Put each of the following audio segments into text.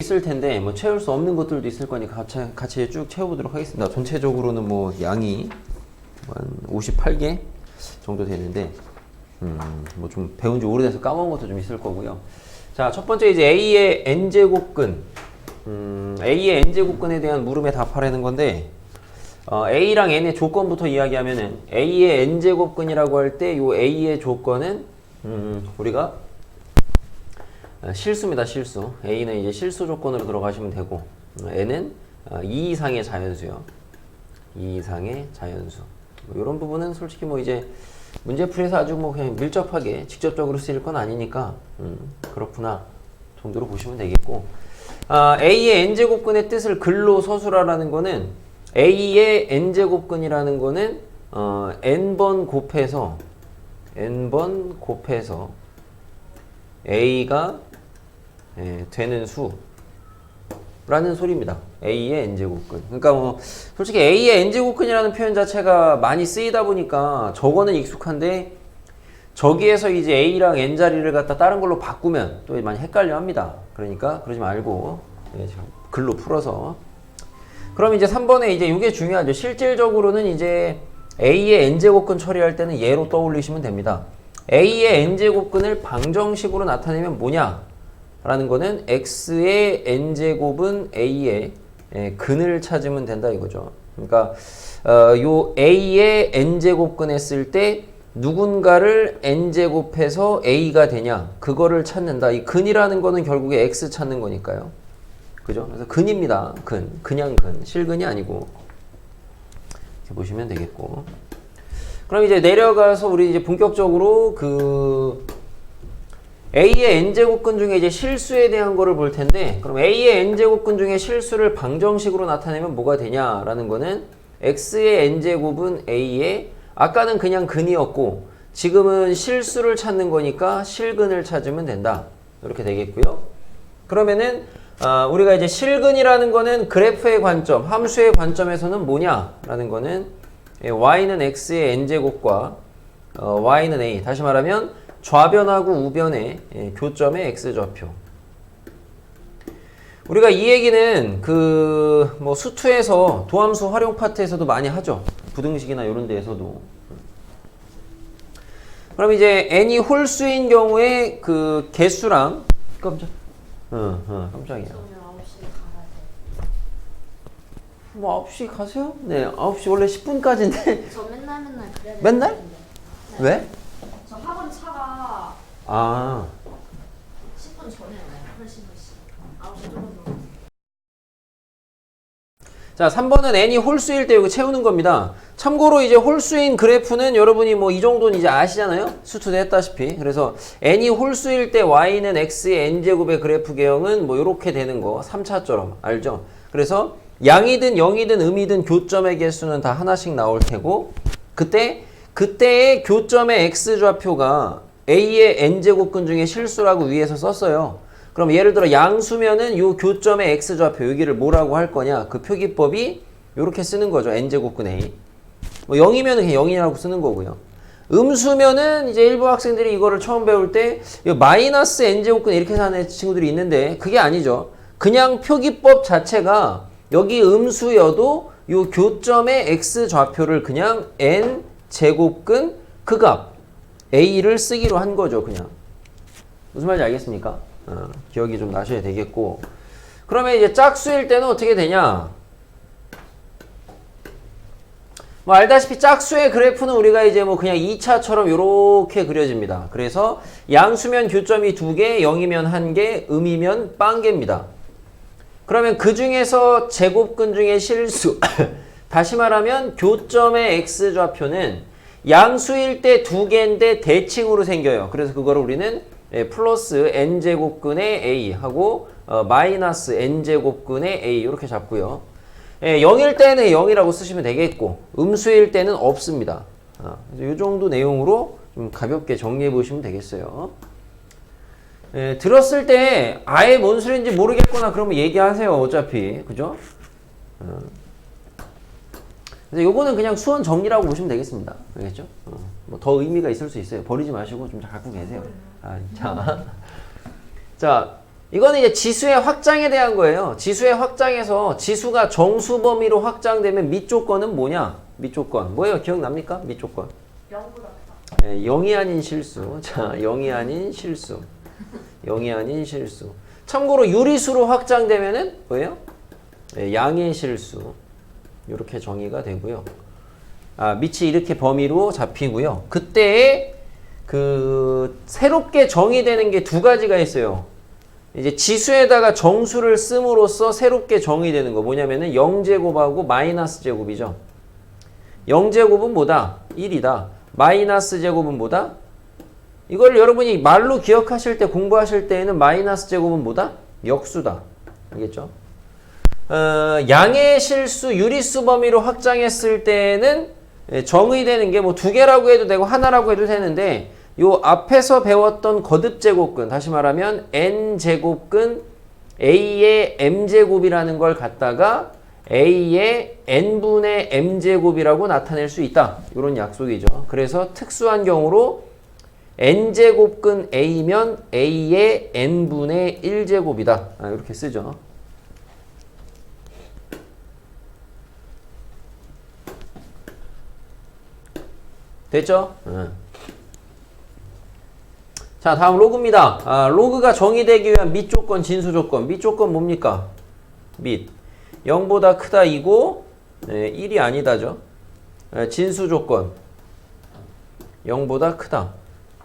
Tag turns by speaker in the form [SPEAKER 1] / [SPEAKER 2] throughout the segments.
[SPEAKER 1] 있을 텐데 뭐 채울 수 없는 것들도 있을 거니까 같이 쭉 채워보도록 하겠습니다. 전체적으로는 뭐 양이 한 58개 정도 되는데 뭐 좀 배운 지 오래돼서 까먹은 것도 좀 있을 거고요. 자, 첫 번째 이제 A의 n제곱근, A의 n제곱근에 대한 물음에 답하라는 건데, A랑 N의 조건부터 이야기하면은 A의 n제곱근이라고 할 때 요 A의 조건은 우리가 실수입니다. 실수. A는 이제 실수 조건으로 들어가시면 되고, N은 2 이상의 자연수요. 2 이상의 자연수. 뭐 이런 부분은 솔직히 뭐 이제 문제풀이에서 아주 뭐 그냥 밀접하게 직접적으로 쓰일 건 아니니까 그렇구나 정도로 보시면 되겠고, A의 n제곱근의 뜻을 글로 서술하라는 거는 A의 n제곱근이라는 거는 n번 곱해서 A가 되는 수라는 소리입니다. A의 n제곱근. 그러니까 뭐 솔직히 A의 n제곱근이라는 표현 자체가 많이 쓰이다 보니까 저거는 익숙한데 저기에서 이제 A랑 n 자리를 갖다 다른 걸로 바꾸면 또 많이 헷갈려 합니다. 그러니까 그러지 말고 글로 풀어서. 그럼 이제 3번에 이제 이게 중요하죠. 실질적으로는 이제 A의 n제곱근 처리할 때는 얘로 떠올리시면 됩니다. A의 n제곱근을 방정식으로 나타내면 뭐냐? 라는 거는 X의 n제곱은 A의 근을 찾으면 된다 이거죠. 그러니까 요 A의 n제곱근 했을 때 누군가를 n제곱해서 A가 되냐? 그거를 찾는다. 이 근이라는 거는 결국에 X 찾는 거니까요. 그죠? 그래서 근입니다. 그냥 근. 실근이 아니고. 이렇게 보시면 되겠고. 그럼 이제 내려가서 우리 이제 본격적으로 A의 n제곱근 중에 이제 실수에 대한 거를 볼 텐데, 그럼 A의 n제곱근 중에 실수를 방정식으로 나타내면 뭐가 되냐라는 거는 X의 n제곱은 A의, 아까는 그냥 근이었고 지금은 실수를 찾는 거니까 실근을 찾으면 된다. 이렇게 되겠고요. 그러면은 우리가 이제 실근이라는 거는 그래프의 관점, 함수의 관점에서는 뭐냐라는 거는 y는 x의 n제곱과 y는 a, 다시 말하면 좌변하고 우변의 교점의 x좌표. 우리가 이 얘기는 뭐 수투에서 도함수 활용 파트에서도 많이 하죠. 부등식이나 이런 데에서도. 그럼 이제 n이 홀수인 경우에 그 개수랑 깜짝이야. 뭐 9시 가세요? 네, 9시 원래 10분까지인데.
[SPEAKER 2] 저 맨날 그래야 되는데.
[SPEAKER 1] 맨날?
[SPEAKER 2] 네.
[SPEAKER 1] 왜?
[SPEAKER 2] 저 학원 차가 10분 전에 와요. 훨씬. 9시 조금 더.
[SPEAKER 1] 자, 3번은 n이 홀수일 때 이거 채우는 겁니다. 참고로 이제 홀수인 그래프는 여러분이 뭐 이 정도는 이제 아시잖아요? 수투도 했다시피. 그래서 n이 홀수일 때 y는 x의 n제곱의 그래프 개형은 뭐 이렇게 되는 거 3차처럼 알죠? 그래서 양이든 0이든 음이든 교점의 개수는 다 하나씩 나올 테고, 그때의 교점의 x좌표가 a의 n제곱근 중에 실수라고 위에서 썼어요. 그럼 예를 들어 양수면은 요 교점의 x좌표 여기를 뭐라고 할 거냐? 그 표기법이 요렇게 쓰는 거죠. n제곱근 a. 뭐 0이면은 그냥 0이라고 쓰는 거고요. 음수면은 이제 일부 학생들이 이거를 처음 배울 때 마이너스 n제곱근 이렇게 하는 친구들이 있는데 그게 아니죠. 그냥 표기법 자체가 여기 음수여도 요 교점의 x좌표를 그냥 n제곱근 그 값 a를 쓰기로 한 거죠. 그냥. 무슨 말인지 알겠습니까? 기억이 좀 나셔야 되겠고. 그러면 이제 짝수일 때는 어떻게 되냐? 뭐 알다시피 짝수의 그래프는 우리가 이제 뭐 그냥 2차처럼 요렇게 그려집니다. 그래서 양수면 교점이 2개, 0이면 1개, 음이면 빵개입니다. 그러면 그 중에서 제곱근 중에 실수 다시 말하면 교점의 x좌표는 양수일 때 2개인데 대칭으로 생겨요. 그래서 그거를 우리는 플러스 n제곱근의 a 하고 마이너스 n제곱근의 a 이렇게 잡고요. 0일 때는 0이라고 쓰시면 되겠고 음수일 때는 없습니다. 이 정도 내용으로 좀 가볍게 정리해 보시면 되겠어요. 들었을 때 아예 뭔 소리인지 모르겠거나 그러면 얘기하세요. 어차피 그죠? 그래서 요거는 그냥 수원 정리라고 보시면 되겠습니다. 알겠죠? 뭐 더 의미가 있을 수 있어요. 버리지 마시고 좀 잘 갖고 계세요. 자, 이거는 이제 지수의 확장에 대한 거예요. 지수의 확장에서 지수가 정수 범위로 확장되면 밑조건은 뭐냐? 밑조건. 뭐예요? 기억납니까? 밑조건.
[SPEAKER 2] 0보다 크다.
[SPEAKER 1] 0이 아닌 실수. 자, 0이 아닌 실수. 0이 아닌 실수. 참고로 유리수로 확장되면은 뭐예요? 양의 실수. 이렇게 정의가 되고요. 밑이 이렇게 범위로 잡히고요. 그때 그 새롭게 정의되는 게 두 가지가 있어요. 이제 지수에다가 정수를 씀으로써 새롭게 정의되는 거 뭐냐면은 0제곱하고 마이너스 제곱이죠. 0제곱은 뭐다? 1이다. 마이너스 제곱은 뭐다? 이걸 여러분이 말로 기억하실 때 공부하실 때에는 마이너스 제곱은 뭐다? 역수다. 알겠죠? 양의 실수 유리수 범위로 확장했을 때는 정의되는 게 뭐 두 개라고 해도 되고 하나라고 해도 되는데 요 앞에서 배웠던 거듭제곱근 다시 말하면 n제곱근 a의 m제곱이라는 걸 갖다가 a의 n분의 m제곱이라고 나타낼 수 있다. 이런 약속이죠. 그래서 특수한 경우로 n제곱근 a면 a의 n분의 1제곱이다. 이렇게 쓰죠. 됐죠? 자, 다음 로그입니다. 로그가 정의되기 위한 밑조건, 진수조건. 밑조건 뭡니까? 밑. 0보다 크다 이고 1이 아니다죠. 진수조건. 0보다 크다.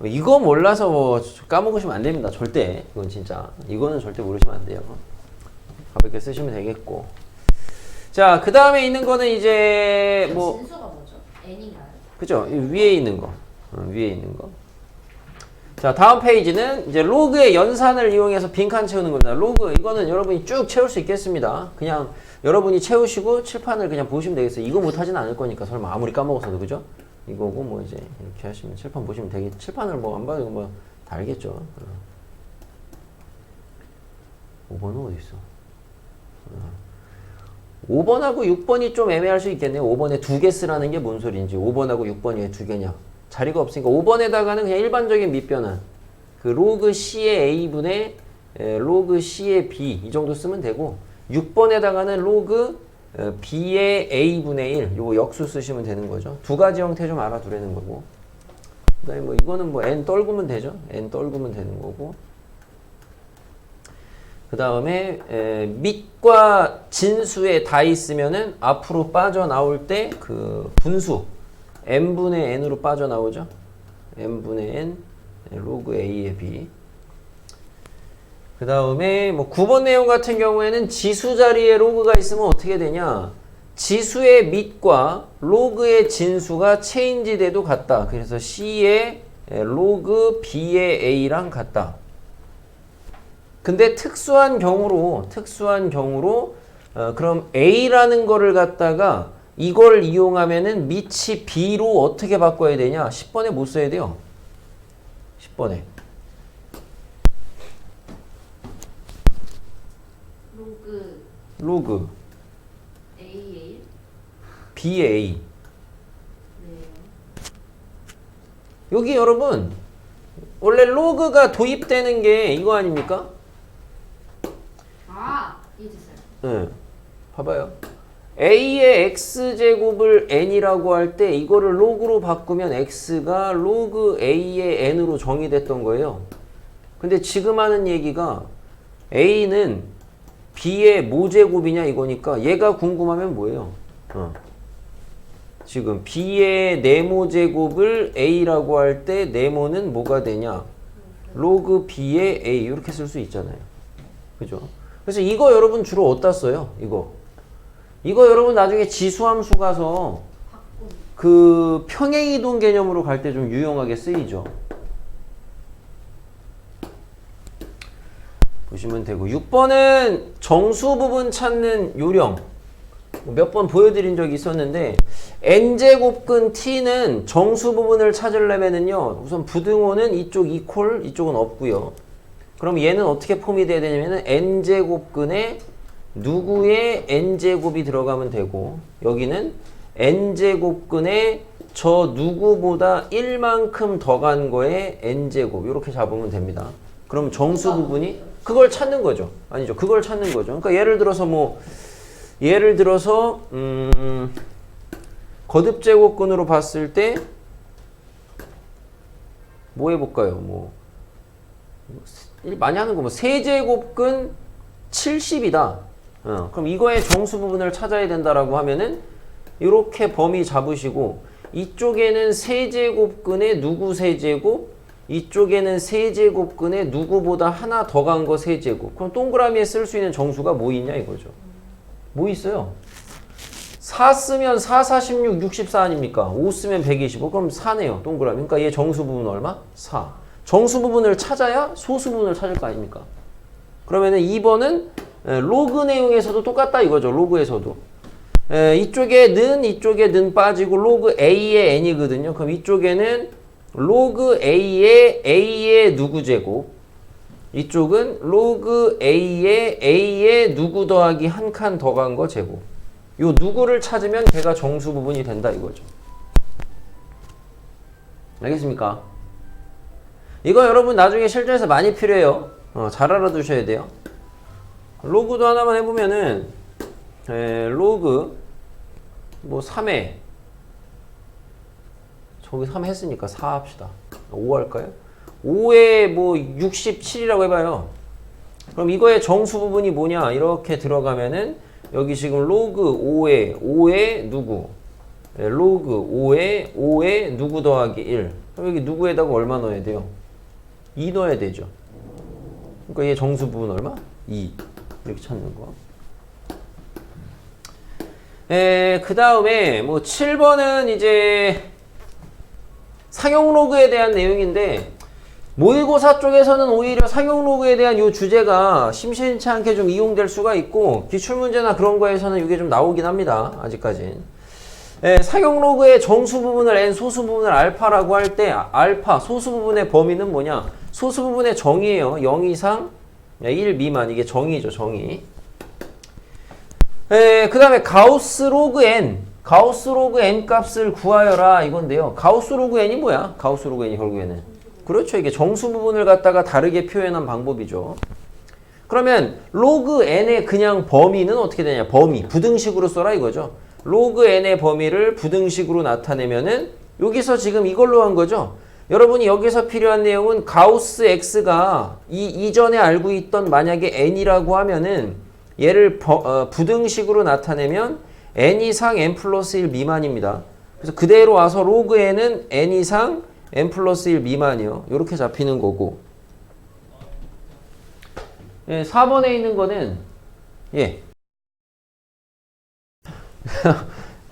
[SPEAKER 1] 이거 몰라서 뭐 까먹으시면 안 됩니다. 절대. 이건 진짜. 이거는 절대 모르시면 안 돼요. 가볍게 쓰시면 되겠고. 자, 그 다음에 있는 거는 이제 뭐.
[SPEAKER 2] 진수가 뭐죠? n인가요?
[SPEAKER 1] 그죠? 위에 있는 거. 위에 있는 거. 자, 다음 페이지는 이제 로그의 연산을 이용해서 빈칸 채우는 겁니다. 로그, 이거는 여러분이 쭉 채울 수 있겠습니다. 그냥 여러분이 채우시고 칠판을 그냥 보시면 되겠어요. 이거 못하진 않을 거니까 설마 아무리 까먹었어도, 그죠? 이거고 뭐 이제 이렇게 하시면 칠판 보시면 되겠, 칠판을 뭐 안 봐도 뭐 다 알겠죠. 5번은 어디 있어? 5번하고 6번이 좀 애매할 수 있겠네요. 5번에 두 개 쓰라는 게 뭔 소리인지. 5번하고 6번이 왜 두 개냐. 자리가 없으니까 5번에다가는 그냥 일반적인 밑변환. 그 로그 C의 A분의 로그 C의 B 이 정도 쓰면 되고 6번에다가는 로그 B의 A분의 1 요거 역수 쓰시면 되는 거죠. 두 가지 형태 좀 알아두라는 거고. 그 다음에 뭐 이거는 뭐 N 떨구면 되죠. N 떨구면 되는 거고. 그 다음에 밑과 진수에 다 있으면은 앞으로 빠져나올 때 그 분수 n분의 n으로 빠져나오죠. n분의 n 로그 a의 b. 그 다음에 뭐 9번 내용 같은 경우에는 지수 자리에 로그가 있으면 어떻게 되냐. 지수의 밑과 로그의 진수가 체인지 돼도 같다. 그래서 c의 로그 b의 a랑 같다. 근데 특수한 경우로 그럼 a라는 거를 갖다가 이걸 이용하면은 밑이 b로 어떻게 바꿔야 되냐? 10번에 못 써야 돼요. 10번에. 로그
[SPEAKER 2] A
[SPEAKER 1] b의 a.
[SPEAKER 2] 네.
[SPEAKER 1] 여기 여러분 원래 로그가 도입되는 게 이거 아닙니까?
[SPEAKER 2] 이해됐어요.
[SPEAKER 1] 네. 봐봐요. a의 x제곱을 n이라고 할 때 이거를 로그로 바꾸면 x가 로그 a의 n으로 정의됐던 거예요. 근데 지금 하는 얘기가 a는 b의 모제곱이냐 이거니까 얘가 궁금하면 뭐예요? 지금 b의 네모제곱을 a라고 할 때 네모는 뭐가 되냐? 로그 b의 a 이렇게 쓸 수 있잖아요. 그죠? 그래서 이거 여러분 주로 어디다 써요? 이거 여러분 나중에 지수함수 가서 그 평행이동 개념으로 갈 때 좀 유용하게 쓰이죠. 보시면 되고 6번은 정수 부분 찾는 요령 몇 번 보여드린 적이 있었는데 n제곱근 t는 정수 부분을 찾으려면은요 우선 부등호는 이쪽 이퀄 이쪽은 없고요. 그럼 얘는 어떻게 폼이 돼야 되냐면은 n제곱근에 누구의 n제곱이 들어가면 되고 여기는 n제곱근에 저 누구보다 1만큼 더 간 거에 n제곱 이렇게 잡으면 됩니다. 그럼 정수 부분이 그걸 찾는 거죠. 아니죠. 그걸 찾는 거죠. 그러니까 예를 들어서 거듭 제곱근으로 봤을 때 뭐 해볼까요? 뭐 많이 하는 거 뭐 세제곱근 70이다. 그럼 이거의 정수 부분을 찾아야 된다라고 하면은 이렇게 범위 잡으시고 이쪽에는 세제곱근의 누구 세제곱, 이쪽에는 세제곱근의 누구보다 하나 더 간 거 세제곱. 그럼 동그라미에 쓸 수 있는 정수가 뭐 있냐 이거죠. 뭐 있어요? 4 쓰면 4, 4, 16, 64 아닙니까? 5 쓰면 125. 그럼 4네요. 동그라미. 그러니까 얘 정수 부분 얼마? 4. 정수 부분을 찾아야 소수 부분을 찾을 거 아닙니까? 그러면은 2번은 로그 내용에서도 똑같다 이거죠. 로그에서도. 이쪽에는 빠지고 로그 A의 n이거든요. 그럼 이쪽에는 로그 A의 누구 제곱, 이쪽은 로그 A의 누구 더하기 한 칸 더 간 거 제곱. 요 누구를 찾으면 걔가 정수 부분이 된다 이거죠. 알겠습니까? 이거 여러분 나중에 실전에서 많이 필요해요. 잘 알아두셔야 돼요. 로그도 하나만 해보면은 로그 뭐 3회 저기 3 했으니까 4 합시다. 5 할까요? 5에 뭐 67이라고 해봐요. 그럼 이거의 정수 부분이 뭐냐 이렇게 들어가면은 여기 지금 로그 5에 누구, 로그 5에 누구 더하기 1. 그럼 여기 누구에다가 얼마 넣어야 돼요? 2 넣어야 되죠. 그러니까 얘 정수 부분 얼마? 2. 이렇게 찾는 거. 그 다음에 뭐 7번은 이제 상용 로그에 대한 내용인데 모의고사 쪽에서는 오히려 상용 로그에 대한 이 주제가 심심치 않게 좀 이용될 수가 있고 기출문제나 그런 거에서는 이게 좀 나오긴 합니다. 아직까진. 상용 로그의 정수 부분을 n, 소수 부분을 알파라고 할 때 알파, 소수 부분의 범위는 뭐냐? 소수 부분의 정의예요. 0 이상, 1 미만. 이게 정의죠. 정의. 그 다음에 가우스 로그 n. 가우스 로그 n 값을 구하여라 이건데요. 가우스 로그 n이 뭐야? 가우스 로그 n이 결국에는. 그렇죠. 이게 정수 부분을 갖다가 다르게 표현한 방법이죠. 그러면 로그 n의 그냥 범위는 어떻게 되냐? 범위. 부등식으로 써라 이거죠. 로그 n의 범위를 부등식으로 나타내면은 여기서 지금 이걸로 한 거죠. 여러분이 여기서 필요한 내용은 가우스 x가 이전에 알고 있던 만약에 n이라고 하면은 얘를 부등식으로 나타내면 n 이상 n 플러스 1 미만입니다. 그래서 그대로 와서 로그 n은 n 이상 n 플러스 1 미만이요. 이렇게 잡히는 거고. 4번에 있는 거는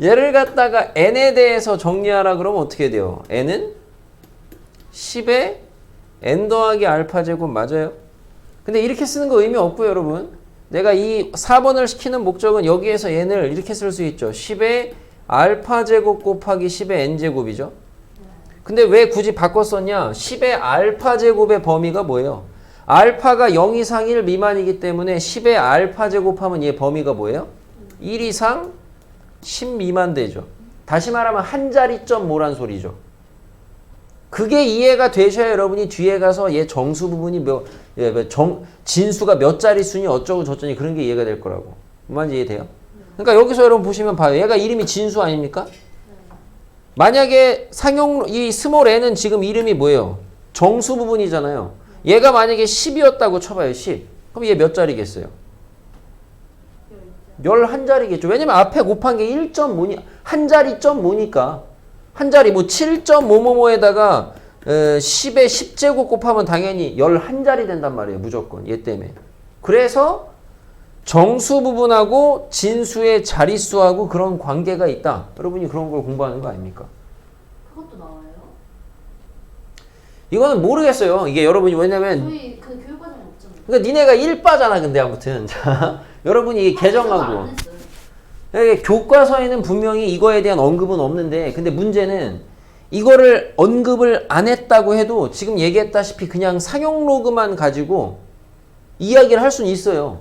[SPEAKER 1] 얘를 갖다가 n에 대해서 정리하라 그러면 어떻게 돼요? n은 10에 n 더하기 알파 제곱 맞아요? 근데 이렇게 쓰는 거 의미 없고요, 여러분. 내가 이 4번을 시키는 목적은 여기에서 n을 이렇게 쓸 수 있죠. 10에 알파 제곱 곱하기 10의 n 제곱이죠. 근데 왜 굳이 바꿨었냐? 10의 알파 제곱의 범위가 뭐예요? 알파가 0 이상 1 미만이기 때문에 10의 알파 제곱하면 얘 범위가 뭐예요? 1 이상 10 미만 되죠. 다시 말하면 한 자리점 뭐란 소리죠. 그게 이해가 되셔야 여러분이 뒤에 가서 얘 정수 부분이 진수가 몇 자리 수니 어쩌고 저쩌니 그런 게 이해가 될 거라고. 뭔지 이해돼요? 그러니까 여기서 여러분 보시면 봐요. 얘가 이름이 진수 아닙니까? 만약에 이 스몰 n은 지금 이름이 뭐예요? 정수 부분이잖아요. 얘가 만약에 10이었다고 쳐봐요. 10. 그럼 얘 몇 자리겠어요? 11자리겠죠. 왜냐면 앞에 곱한 게 1.5니 한 자리점 뭐니까. 한 자리 뭐 7.5뭐뭐에다가 10에 10제곱 곱하면 당연히 11자리 된단 말이에요. 무조건. 얘 때문에. 그래서 정수 부분하고 진수의 자릿수하고 그런 관계가 있다. 여러분이 그런 걸 공부하는 거 아닙니까?
[SPEAKER 2] 그것도 나와요?
[SPEAKER 1] 이거는 모르겠어요. 이게 여러분이 왜냐면
[SPEAKER 2] 저희 그 교육과정에 없잖아요.
[SPEAKER 1] 그러니까 니네가 1빠잖아. 근데 아무튼 자, 여러분이 개정하고
[SPEAKER 2] 안 했어요.
[SPEAKER 1] 교과서에는 분명히 이거에 대한 언급은 없는데 근데 문제는 이거를 언급을 안 했다고 해도 지금 얘기했다시피 그냥 상용 로그만 가지고 이야기를 할 수는 있어요.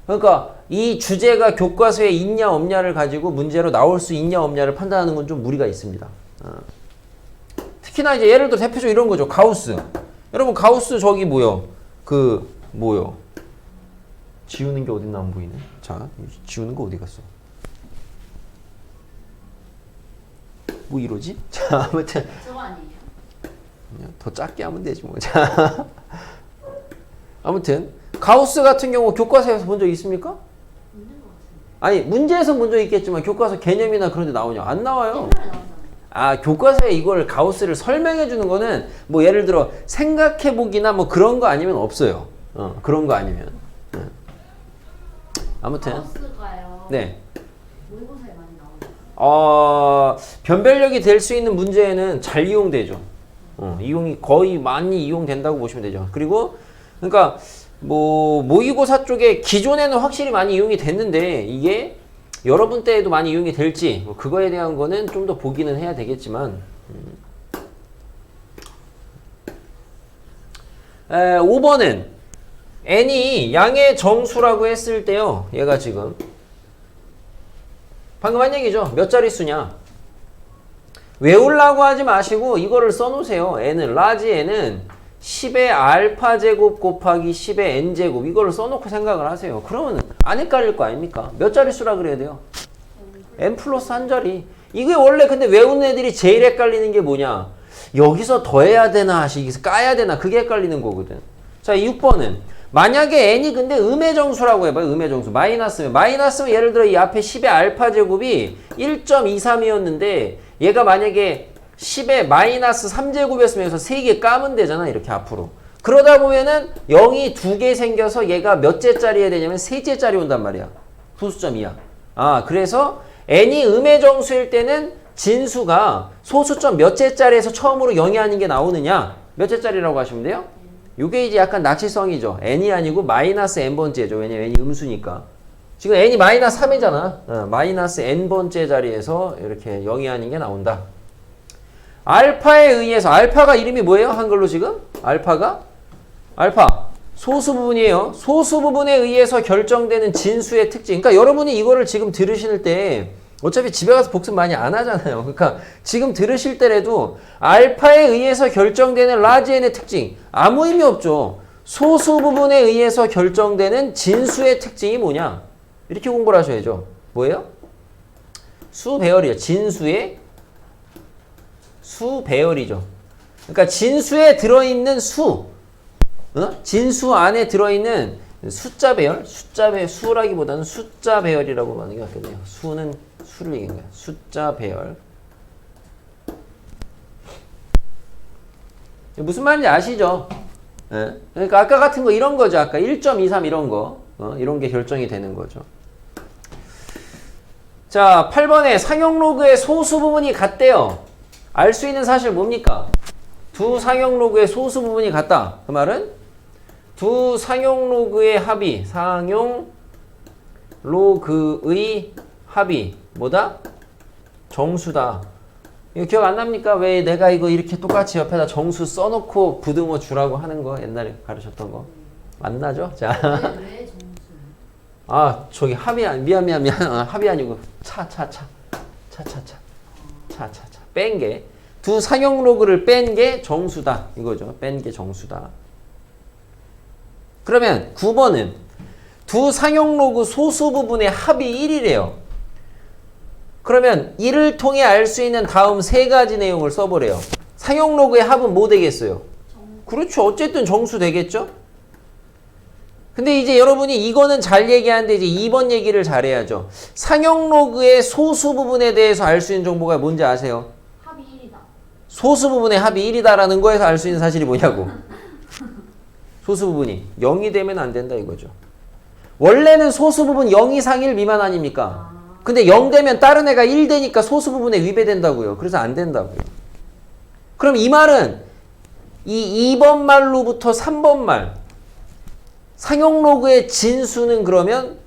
[SPEAKER 1] 그러니까 이 주제가 교과서에 있냐 없냐를 가지고 문제로 나올 수 있냐 없냐를 판단하는 건 좀 무리가 있습니다. 특히나 이제 예를 들어 대표적으로 이런 거죠. 가우스. 여러분 가우스 저기 뭐요? 그 뭐요? 지우는 게 어딨나 안 보이네. 자, 지우는 거 어디 갔어? 뭐 이러지? 자, 아무튼
[SPEAKER 2] 저거 아니에요?
[SPEAKER 1] 그냥 더 작게 하면 되지 뭐. 자, 아무튼 가우스 같은 경우 교과서에서 본 적 있습니까?
[SPEAKER 2] 있는 것 같은데.
[SPEAKER 1] 아니 문제에서 본 적 있겠지만 교과서 개념이나 그런 데 나오냐? 안 나와요.
[SPEAKER 2] 옛날에 나왔잖아요.
[SPEAKER 1] 아, 교과서에 이걸 가우스를 설명해 주는 거는 뭐 예를 들어 생각해 보기나 뭐 그런 거 아니면 없어요. 그런 거 아니면. 아무튼
[SPEAKER 2] 가우스가요.
[SPEAKER 1] 네.
[SPEAKER 2] 모의고사에 많이 나오죠.
[SPEAKER 1] 변별력이 될 수 있는 문제에는 잘 이용되죠. 이용이 거의 많이 이용된다고 보시면 되죠. 그리고 그러니까 뭐 모의고사 쪽에 기존에는 확실히 많이 이용이 됐는데 이게 여러분 때에도 많이 이용이 될지 뭐 그거에 대한 거는 좀 더 보기는 해야 되겠지만 5번은 n이 양의 정수라고 했을 때요. 얘가 지금 방금 한 얘기죠. 몇 자릿수냐. 외우려고 하지 마시고 이거를 써놓으세요. n은 라지 n은 10의 알파 제곱 곱하기 10의 n 제곱 이거를 써놓고 생각을 하세요. 그러면 안 헷갈릴 거 아닙니까? 몇 자릿수라 그래야 돼요? n 플러스 한 자리. 이게 원래 근데 외우는 애들이 제일 헷갈리는 게 뭐냐? 여기서 더해야 되나 여기서 까야 되나 그게 헷갈리는 거거든. 자, 6번은 만약에 n이 근데 음의 정수라고 해봐요. 음의 정수. 마이너스면 예를 들어 이 앞에 10의 알파 제곱이 1.23이었는데 얘가 만약에 10의 마이너스 3제곱이었으면 여기서 3개 까면 되잖아. 이렇게 앞으로. 그러다 보면은 0이 2개 생겨서 얘가 몇째짜리 해야 되냐면 셋째짜리 온단 말이야. 소수점이야. 그래서 n이 음의 정수일 때는 진수가 소수점 몇째짜리에서 처음으로 0이 아닌 게 나오느냐? 몇째짜리라고 하시면 돼요? 요게 이제 약간 납치성이죠. n이 아니고 마이너스 n번째죠. 왜냐면 n이 음수니까. 지금 n이 마이너스 3이잖아. 마이너스 n번째 자리에서 이렇게 0이 아닌 게 나온다. 알파에 의해서, 알파가 이름이 뭐예요? 한글로 지금? 알파. 소수 부분이에요. 소수 부분에 의해서 결정되는 진수의 특징. 그러니까 여러분이 이거를 지금 들으실 때 어차피 집에 가서 복습 많이 안 하잖아요. 그러니까 지금 들으실 때라도 알파에 의해서 결정되는 라지 n의 특징 아무 의미 없죠. 소수 부분에 의해서 결정되는 진수의 특징이 뭐냐? 이렇게 공부를 하셔야죠. 뭐예요? 수배열이에요. 진수의 수배열이죠. 그러니까 진수에 들어있는 수, 진수 안에 들어있는 숫자 배열, 수라기보다는 숫자 배열이라고 하는 게 낫겠네요. 수는 수를 얘기한 거야. 숫자 배열. 무슨 말인지 아시죠? 예? 그러니까 아까 같은 거 이런 거죠. 아까 1.23 이런 거. 이런 게 결정이 되는 거죠. 자, 8번에 상용 로그의 소수 부분이 같대요. 알 수 있는 사실 뭡니까? 두 상용 로그의 소수 부분이 같다. 그 말은 두 상용 로그의 합이, 상용 로그의 합이 뭐다? 정수다. 이거 기억 안 납니까? 왜 내가 이거 이렇게 똑같이 옆에다 정수 써놓고 부등호 주라고 하는 거 옛날에 가르쳤던 거 안 나죠? 자,
[SPEAKER 2] 왜 정수?
[SPEAKER 1] 저기 합이 미안 합이 아니고 차 뺀 게 두 상용 로그를 뺀 게 정수다 이거죠. 뺀 게 정수다. 그러면 9번은 두 상용 로그 소수 부분의 합이 1이래요. 그러면 이를 통해 알 수 있는 다음 세 가지 내용을 써보래요. 상용 로그의 합은 뭐 되겠어요? 그렇죠. 어쨌든 정수 되겠죠? 근데 이제 여러분이 이거는 잘 얘기하는데 이제 2번 얘기를 잘해야죠. 상용 로그의 소수 부분에 대해서 알 수 있는 정보가 뭔지 아세요?
[SPEAKER 2] 합이 1이다.
[SPEAKER 1] 소수 부분의 합이 1이다라는 거에서 알 수 있는 사실이 뭐냐고. 소수 부분이 0이 되면 안 된다 이거죠. 원래는 소수 부분 0 이상 1 미만 아닙니까? 근데 0 되면 다른 애가 1 되니까 소수 부분에 위배된다고요. 그래서 안 된다고요. 그럼 이 말은 이 2번 말로부터 3번 말 상용 로그의 진수는 그러면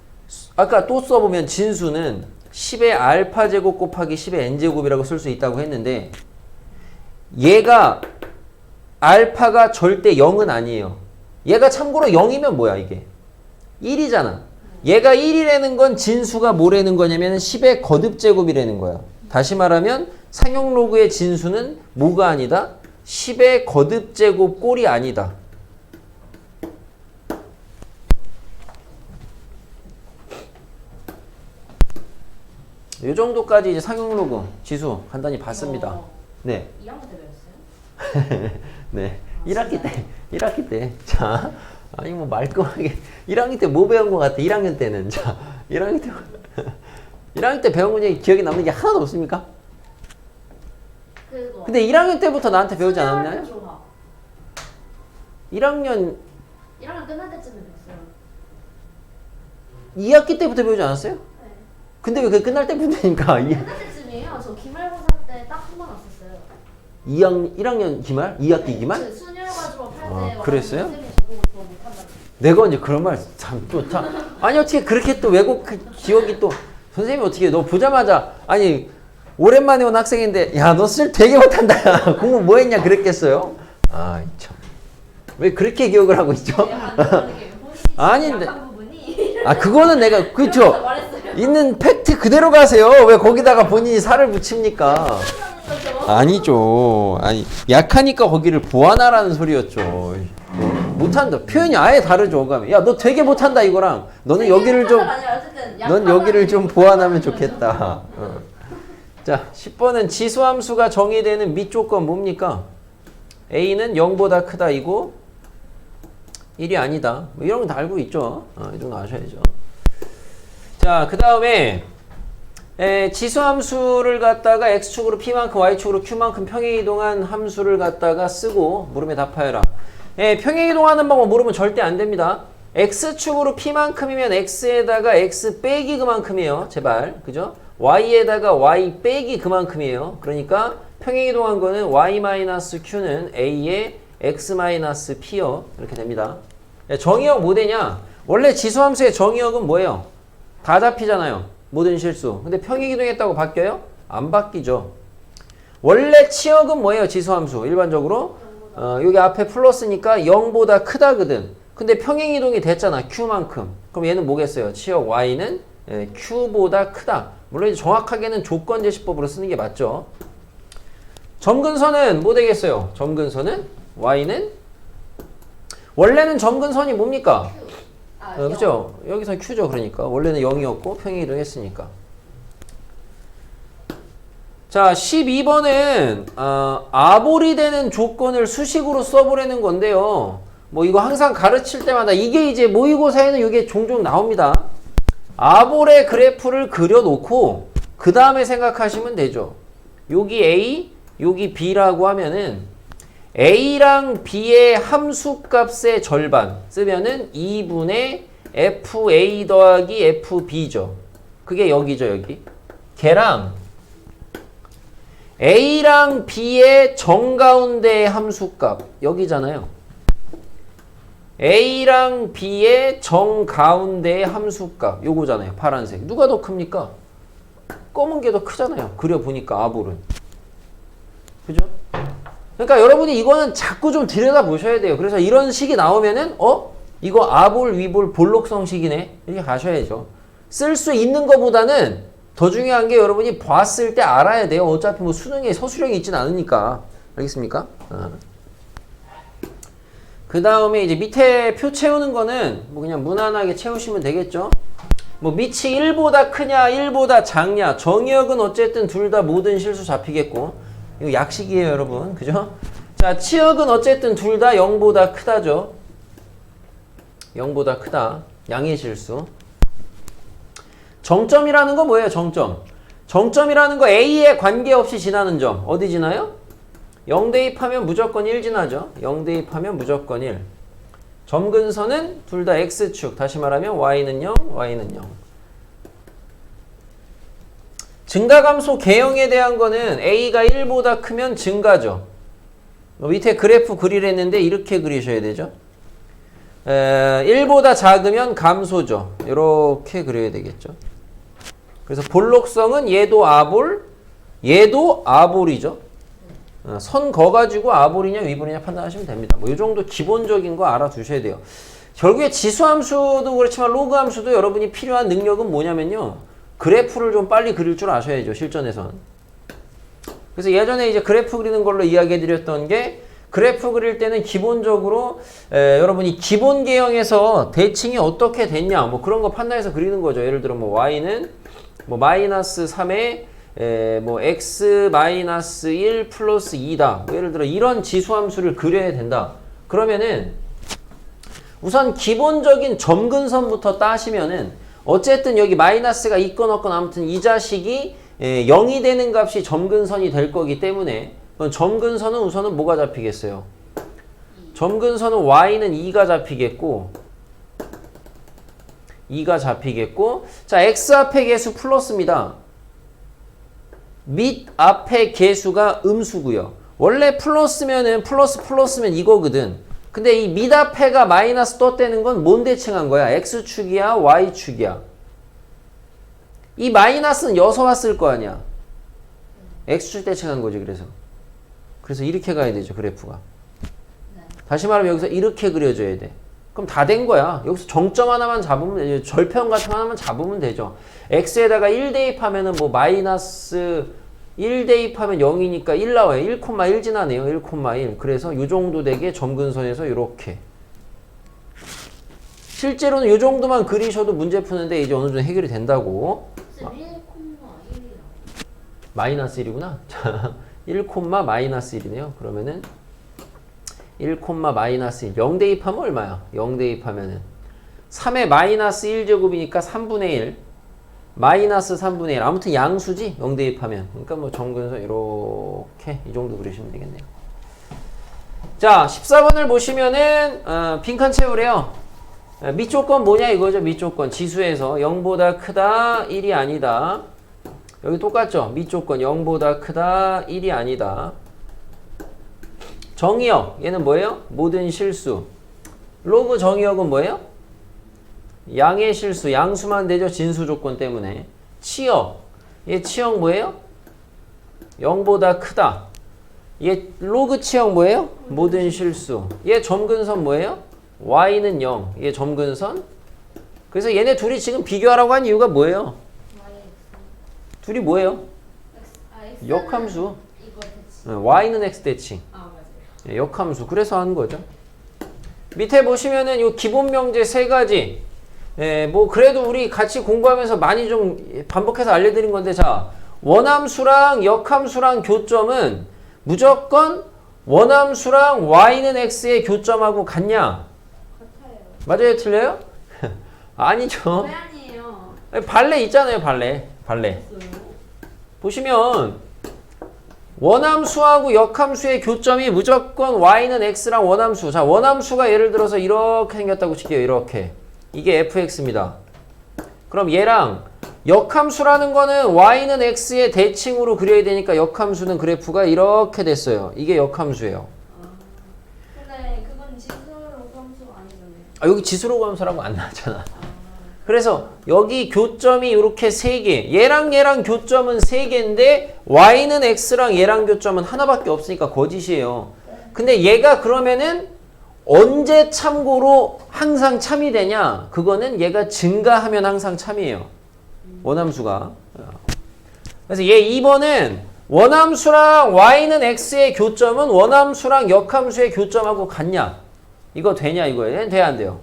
[SPEAKER 1] 아까 또 써보면 진수는 10의 알파 제곱 곱하기 10의 n 제곱이라고 쓸 수 있다고 했는데 얘가 알파가 절대 0은 아니에요. 얘가 참고로 0이면 뭐야 이게? 1이잖아. 얘가 1이라는 건 진수가 뭐라는 거냐면 10의 거듭제곱이라는 거야. 다시 말하면 상용 로그의 진수는 뭐가 아니다? 10의 거듭제곱 꼴이 아니다. 요 정도까지 이제 상용 로그 지수 간단히 봤습니다.
[SPEAKER 2] 어,
[SPEAKER 1] 네.
[SPEAKER 2] 2학년 때 배웠어요?
[SPEAKER 1] 네.
[SPEAKER 2] 아,
[SPEAKER 1] 1학기 때. 1학기 때. 자. 아니 뭐 말끔하게 1학년 때 뭐 배운 것 같아? 1학년 때는. 자. 1학년 때 1학년 때 배운 게 기억에 남는 게 하나도 없습니까?
[SPEAKER 2] 그거.
[SPEAKER 1] 근데 1학년 때부터 나한테 배우지 않았나요?
[SPEAKER 2] 조합.
[SPEAKER 1] 1학년
[SPEAKER 2] 1학년 끝날 때쯤에 배웠어요.
[SPEAKER 1] 2학기 때부터 배우지 않았어요?
[SPEAKER 2] 네.
[SPEAKER 1] 근데 왜 그 끝날 때부터 되니까
[SPEAKER 2] 끝날 때쯤이에요. 저 기말고사 때 딱 한 번 왔었어요.
[SPEAKER 1] 1학년 기말? 2학기 기말?
[SPEAKER 2] 그 순혈과 조합할
[SPEAKER 1] 아,
[SPEAKER 2] 때
[SPEAKER 1] 그랬어요?
[SPEAKER 2] 쌤이 저보고 더 못한다고.
[SPEAKER 1] 내가 언제 그런 말 참 또 아니 어떻게 그렇게 또 외국 기억이 또 선생님이 어떻게 너 보자마자 아니 오랜만에 온 학생인데 야 너 술 되게 못한다 공부 뭐 했냐 그랬겠어요? 아 참 왜 그렇게 기억을 하고 있죠?
[SPEAKER 2] 네, 약간 그런 느낌. 본인이
[SPEAKER 1] 아닌데.
[SPEAKER 2] 약한 부분이
[SPEAKER 1] 아 그거는 내가 그쵸
[SPEAKER 2] 그래서 말했어요.
[SPEAKER 1] 있는 팩트 그대로 가세요 왜 거기다가 본인이 살을 붙입니까? 아니죠 아니 약하니까 거기를 보완하라는 소리였죠. 못한다 표현이 아예 다르죠. 야 너 되게 못한다 이거랑 너는 여기를 좀 넌 여기를 좀 보완하면 좋겠다. 자 10번은 지수함수가 정의되는 밑조건 뭡니까? A는 0보다 크다 이고 1이 아니다. 뭐 이런 거 다 알고 있죠. 이 정도 아셔야죠. 자 그 다음에 지수함수를 갖다가 x축으로 p만큼 y축으로 q만큼 평행이동한 함수를 갖다가 쓰고 물음에 답하여라. 평행이동하는 방법 모르면 절대 안 됩니다. x축으로 p만큼이면 x에다가 x 빼기 그만큼이에요. 제발. 그죠? y에다가 y 빼기 그만큼이에요. 그러니까 평행이동한 거는 y-q는 a의 x-p요. 이렇게 됩니다. 정의역 뭐 되냐? 원래 지수함수의 정의역은 뭐예요? 다 잡히잖아요. 모든 실수. 근데 평행이동했다고 바뀌어요? 안 바뀌죠. 원래 치역은 뭐예요? 지수함수. 일반적으로. 여기 앞에 플러스니까 0보다 크다거든. 근데 평행이동이 됐잖아. q만큼. 그럼 얘는 뭐겠어요? 치역 y는 q보다 크다. 물론 이제 정확하게는 조건제시법으로 쓰는 게 맞죠. 점근선은 뭐 되겠어요? 점근선은 y는 원래는 점근선이 뭡니까? 그죠? 여기서 q죠. 그러니까 원래는 0이었고 평행이동했으니까. 자 12번은 아볼이 되는 조건을 수식으로 써보라는 건데요. 뭐 이거 항상 가르칠 때마다 이게 이제 모의고사에는 이게 종종 나옵니다. 아볼의 그래프를 그려놓고 그 다음에 생각하시면 되죠. 여기 A, 여기 B라고 하면은 A랑 B의 함수값의 절반 쓰면은 2분의 FA 더하기 FB죠. 그게 여기죠, 여기. 걔랑 A랑 B의 정가운데의 함수값 여기잖아요. A랑 B의 정가운데의 함수값 요거잖아요. 파란색. 누가 더 큽니까? 검은 게 더 크잖아요. 그려보니까 아볼은. 그죠? 그러니까 여러분이 이거는 자꾸 좀 들여다보셔야 돼요. 그래서 이런 식이 나오면은 이거 아볼, 위볼, 볼록성식이네. 이렇게 가셔야죠. 쓸 수 있는 것보다는 더 중요한 게 여러분이 봤을 때 알아야 돼요. 어차피 뭐 수능에 서술형이 있진 않으니까. 알겠습니까? 그 다음에 이제 밑에 표 채우는 거는 뭐 그냥 무난하게 채우시면 되겠죠. 뭐 밑이 1보다 크냐 1보다 작냐 정의역은 어쨌든 둘 다 모든 실수 잡히겠고 이거 약식이에요 여러분. 그죠? 자 치역은 어쨌든 둘 다 0보다 크다죠. 0보다 크다. 양의 실수. 정점이라는 거 뭐예요? 정점. 정점이라는 거 A에 관계없이 지나는 점. 어디 지나요? 0 대입하면 무조건 1 지나죠. 0 대입하면 무조건 1. 점근선은 둘 다 X축. 다시 말하면 Y는 0, Y는 0. 증가감소 개형에 대한 거는 A가 1보다 크면 증가죠. 밑에 그래프 그리랬는데 이렇게 그리셔야 되죠. 1보다 작으면 감소죠. 이렇게 그려야 되겠죠. 그래서 볼록성은 얘도 아볼, 얘도 아볼이죠. 선 거가지고 아볼이냐 위볼이냐 판단하시면 됩니다. 뭐 이 정도 기본적인 거 알아두셔야 돼요. 결국에 지수함수도 그렇지만 로그함수도 여러분이 필요한 능력은 뭐냐면요. 그래프를 좀 빨리 그릴 줄 아셔야죠. 실전에선. 그래서 예전에 이제 그래프 그리는 걸로 이야기해 드렸던 게 그래프 그릴 때는 기본적으로 여러분이 기본 계형에서 대칭이 어떻게 됐냐 뭐 그런 거 판단해서 그리는 거죠. 예를 들어 뭐 y는 뭐 마이너스 3에 뭐 x 마이너스 1 플러스 2다. 뭐 예를 들어 이런 지수함수를 그려야 된다. 그러면은 우선 기본적인 점근선부터 따시면은 어쨌든 여기 마이너스가 있건 없건 아무튼 이 자식이 0이 되는 값이 점근선이 될 거기 때문에 점근선은 우선은 뭐가 잡히겠어요? 점근선은 y는 2가 잡히겠고 2가 잡히겠고 자 x 앞에 개수 플러스입니다. 밑 앞에 개수가 음수고요. 원래 플러스면은 플러스면 이거거든. 근데 이 밑 앞에가 마이너스 떴다는 건 뭔 대칭한 거야? x축이야? y축이야? 이 마이너스는 여서 왔을 거 아니야? x축 대칭한 거지. 그래서 이렇게 가야 되죠. 그래프가. 다시 말하면 여기서 이렇게 그려줘야 돼. 그럼 다 된 거야. 여기서 정점 하나만 잡으면 되죠. 절편 같은 거 하나만 잡으면 되죠. x에다가 1 대입하면은 뭐 마이너스 1 대입하면 0이니까 1 나와요. 1,1 지나네요. 1,1. 그래서 이 정도 되게 점근선에서 이렇게. 실제로는 이 정도만 그리셔도 문제 푸는데 이제 어느 정도 해결이 된다고.
[SPEAKER 2] 1,1이라고.
[SPEAKER 1] 마이너스 1이구나. 자, 1, 마이너스 1이네요. 그러면은 1, 마이너스 1. 0 대입하면 얼마야? 0 대입하면은 3의 마이너스 1제곱이니까 3분의 1. 마이너스 3분의 1. 아무튼 양수지? 0 대입하면. 그러니까 뭐 점근선 이렇게 이 정도 그리시면 되겠네요. 자, 14번을 보시면은 빈칸 채우래요. 밑조건 뭐냐 이거죠. 밑조건. 지수에서 0보다 크다, 1이 아니다. 여기 똑같죠? 밑조건 0보다 크다, 1이 아니다. 정의역. 얘는 뭐예요? 모든 실수. 로그 정의역은 뭐예요? 양의 실수. 양수만 되죠? 진수 조건 때문에. 치역. 얘 치역 뭐예요? 0보다 크다. 얘 로그 치역 뭐예요? 모든 실수. 얘 점근선 뭐예요? y는 0. 얘 점근선. 그래서 얘네 둘이 지금 비교하라고 한 이유가 뭐예요? 둘이 뭐예요? 역함수.
[SPEAKER 2] 이거 대칭.
[SPEAKER 1] y는 x 대칭.
[SPEAKER 2] 맞아요.
[SPEAKER 1] 역함수. 그래서 하는 거죠. 밑에 보시면은 요 기본 명제 세 가지. 뭐 그래도 우리 같이 공부하면서 많이 좀 반복해서 알려드린 건데 자 원함수랑 역함수랑 교점은 무조건 원함수랑 y는 x의 교점하고 같냐?
[SPEAKER 2] 같아요.
[SPEAKER 1] 맞아요? 틀려요? 아니죠.
[SPEAKER 2] 왜 아니에요?
[SPEAKER 1] 발레 있잖아요. 발레. 보시면 원함수하고 역함수의 교점이 무조건 y는 x랑 원함수. 자, 원함수가 예를 들어서 이렇게 생겼다고 칠게요. 이렇게. 이게 fx입니다. 그럼 얘랑 역함수라는 거는 y는 x의 대칭으로 그려야 되니까 역함수는 그래프가 이렇게 됐어요. 이게 역함수예요.
[SPEAKER 2] 근데 그건 지수로 함수 아니잖아요.
[SPEAKER 1] 여기 지수로 함수라고 안 나왔잖아. 그래서 여기 교점이 이렇게 3개. 얘랑 교점은 3개인데 y는 x랑 얘랑 교점은 하나밖에 없으니까 거짓이에요. 근데 얘가 그러면은 언제 참고로 항상 참이 되냐? 그거는 얘가 증가하면 항상 참이에요. 원함수가. 그래서 얘 2번은 원함수랑 y는 x의 교점은 원함수랑 역함수의 교점하고 같냐? 이거 되냐 이거예요? 얘는 돼야 안 돼요?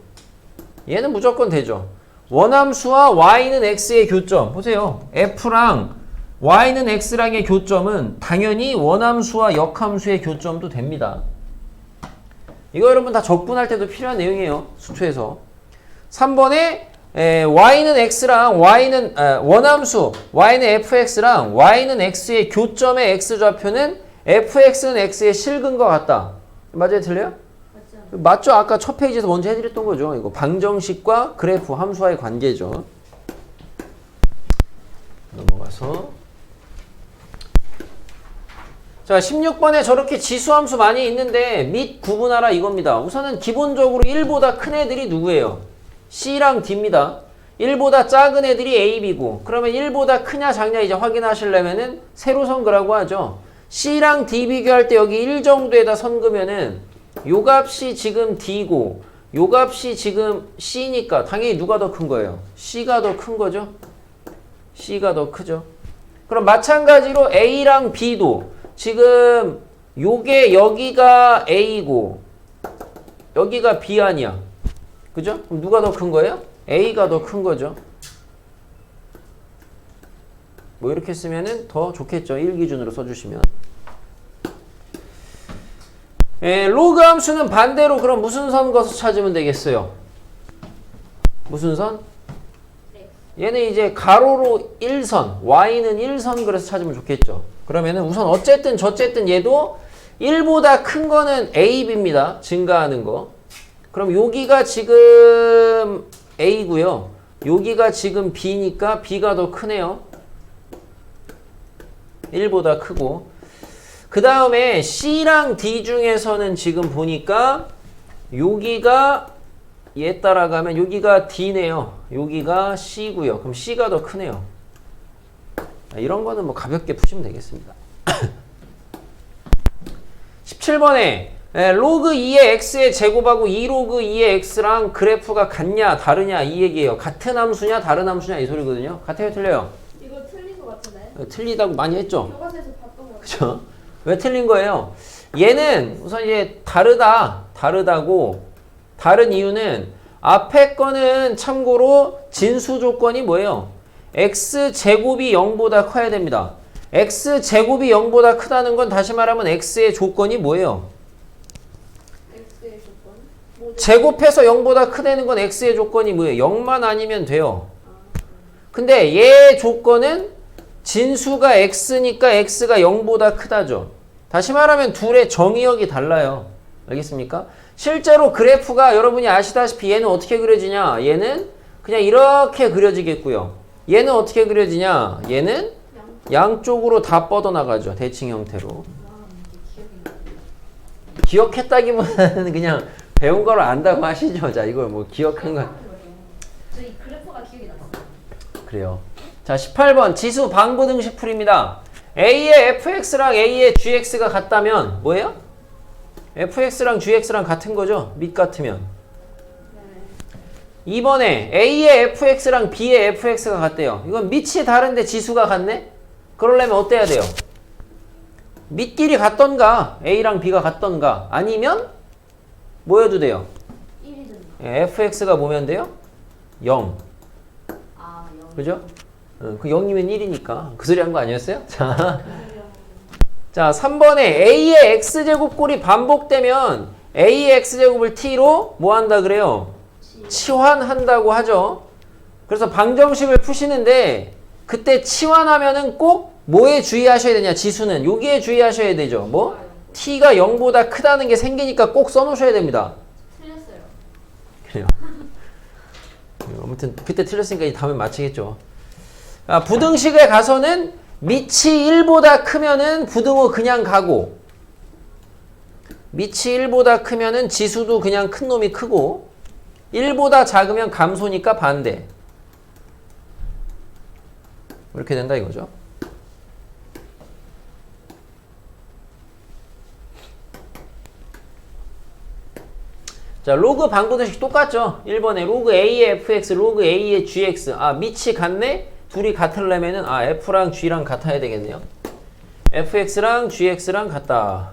[SPEAKER 1] 얘는 무조건 되죠. 원함수와 y는 x의 교점. 보세요. f랑 y는 x랑의 교점은 당연히 원함수와 역함수의 교점도 됩니다. 이거 여러분 다 적분할 때도 필요한 내용이에요. 수투에서. 3번에 y는 x랑 원함수 y는 fx랑 y는 x의 교점의 x좌표는 fx는 x의 실근과 같다. 맞아요? 틀려요?
[SPEAKER 2] 맞죠?
[SPEAKER 1] 맞죠? 아까 첫 페이지에서 먼저 해드렸던 거죠. 이거 방정식과 그래프 함수와의 관계죠. 넘어가서 자 16번에 저렇게 지수함수 많이 있는데 및 구분하라 이겁니다. 우선은 기본적으로 1보다 큰 애들이 누구예요? C랑 D입니다. 1보다 작은 애들이 A, B고 그러면 1보다 크냐 작냐 이제 확인하시려면은 세로선 그라고 하죠. C랑 D 비교할 때 여기 1 정도에다 선 그면은 요 값이 지금 D고 요 값이 지금 C니까 당연히 누가 더 큰 거예요? C가 더 큰 거죠? C가 더 크죠. 그럼 마찬가지로 A랑 B도 지금 요게 여기가 A고 여기가 B 아니야. 그죠? 그럼 누가 더 큰 거예요? A가 더 큰 거죠. 뭐 이렇게 쓰면은 더 좋겠죠. 1 기준으로 써주시면. 로그 함수는 반대로 그럼 무슨 선 그어서 찾으면 되겠어요? 무슨 선? 얘는 이제 가로로 1선, y는 1선 그래서 찾으면 좋겠죠. 그러면은 우선 어쨌든 저쨌든 얘도 1보다 큰 거는 a, b입니다. 증가하는 거. 그럼 여기가 지금 a고요. 여기가 지금 b니까 b가 더 크네요. 1보다 크고. 그 다음에 C랑 D 중에서는 지금 보니까 여기가 얘 따라가면 여기가 D네요. 여기가 C고요. 그럼 C가 더 크네요. 이런 거는 뭐 가볍게 푸시면 되겠습니다. 17번에 로그 2의 x의 제곱하고 2로그 2의 x랑 그래프가 같냐 다르냐 이 얘기예요. 같은 함수냐 다른 함수냐 이 소리거든요. 같아요 틀려요?
[SPEAKER 2] 이거 틀린 것 같은데?
[SPEAKER 1] 틀리다고 많이 했죠?
[SPEAKER 2] 교과서에서 봤던 것 같아요.
[SPEAKER 1] 그쵸? 왜 틀린 거예요? 얘는 우선 이제 다르다고 다른 이유는 앞에 거는 참고로 진수 조건이 뭐예요? x제곱이 0보다 커야 됩니다. x제곱이 0보다 크다는 건 다시 말하면 x의 조건이 뭐예요?
[SPEAKER 2] X의 조건?
[SPEAKER 1] 제곱해서 0보다 크다는 건 x의 조건이 뭐예요? 0만 아니면 돼요. 근데 얘 조건은 진수가 x니까 x가 0보다 크다죠. 다시 말하면 둘의 정의역이 달라요. 알겠습니까? 실제로 그래프가 여러분이 아시다시피 얘는 어떻게 그려지냐? 얘는 그냥 이렇게 그려지겠고요. 얘는 어떻게 그려지냐? 얘는 양쪽으로 다 뻗어나가죠. 대칭 형태로. 기억했다기보다는 그냥 배운 걸 안다고 하시죠. 자, 이걸 뭐 기억한 거.
[SPEAKER 2] 저희 그래프가 기억이 났어요.
[SPEAKER 1] 그래요. 자, 18번 지수 방부등식 풀입니다. A의 fx랑 A의 gx가 같다면 뭐예요? fx랑 gx랑 같은 거죠. 밑 같으면. 2번에 A의 fx랑 B의 fx가 같대요. 이건 밑이 다른데 지수가 같네? 그러려면 어때야 돼요? 밑길이 같던가 A랑 B가 같던가 아니면 뭐여도 돼요?
[SPEAKER 2] 1이든.
[SPEAKER 1] fx가 뭐면 돼요? 0.
[SPEAKER 2] 아, 0.
[SPEAKER 1] 그죠? 그 0이면 1이니까 그 소리 한 거 아니었어요? 자, 3번에 A의 x제곱꼴이 반복되면 A의 x제곱을 t로 뭐 한다 그래요? 치환한다고 하죠. 그래서 방정식을 푸시는데 그때 치환하면은 꼭 뭐에 주의하셔야 되냐? 지수는 여기에 주의하셔야 되죠. 뭐? t가 0보다 크다는 게 생기니까 꼭 써놓으셔야 됩니다.
[SPEAKER 2] 틀렸어요.
[SPEAKER 1] 그래요. 아무튼 그때 틀렸으니까 이 다음에 맞히겠죠. 부등식에 가서는 밑이 1보다 크면은 부등호 그냥 가고 밑이 1보다 크면은 지수도 그냥 큰 놈이 크고 1보다 작으면 감소니까 반대. 이렇게 된다 이거죠. 자, 로그 방부등식 똑같죠? 1번에 로그 A의 fx, 로그 A의 gx. 밑이 같네? 둘이 같으려면은 f랑 g랑 같아야 되겠네요. fx랑 gx랑 같다.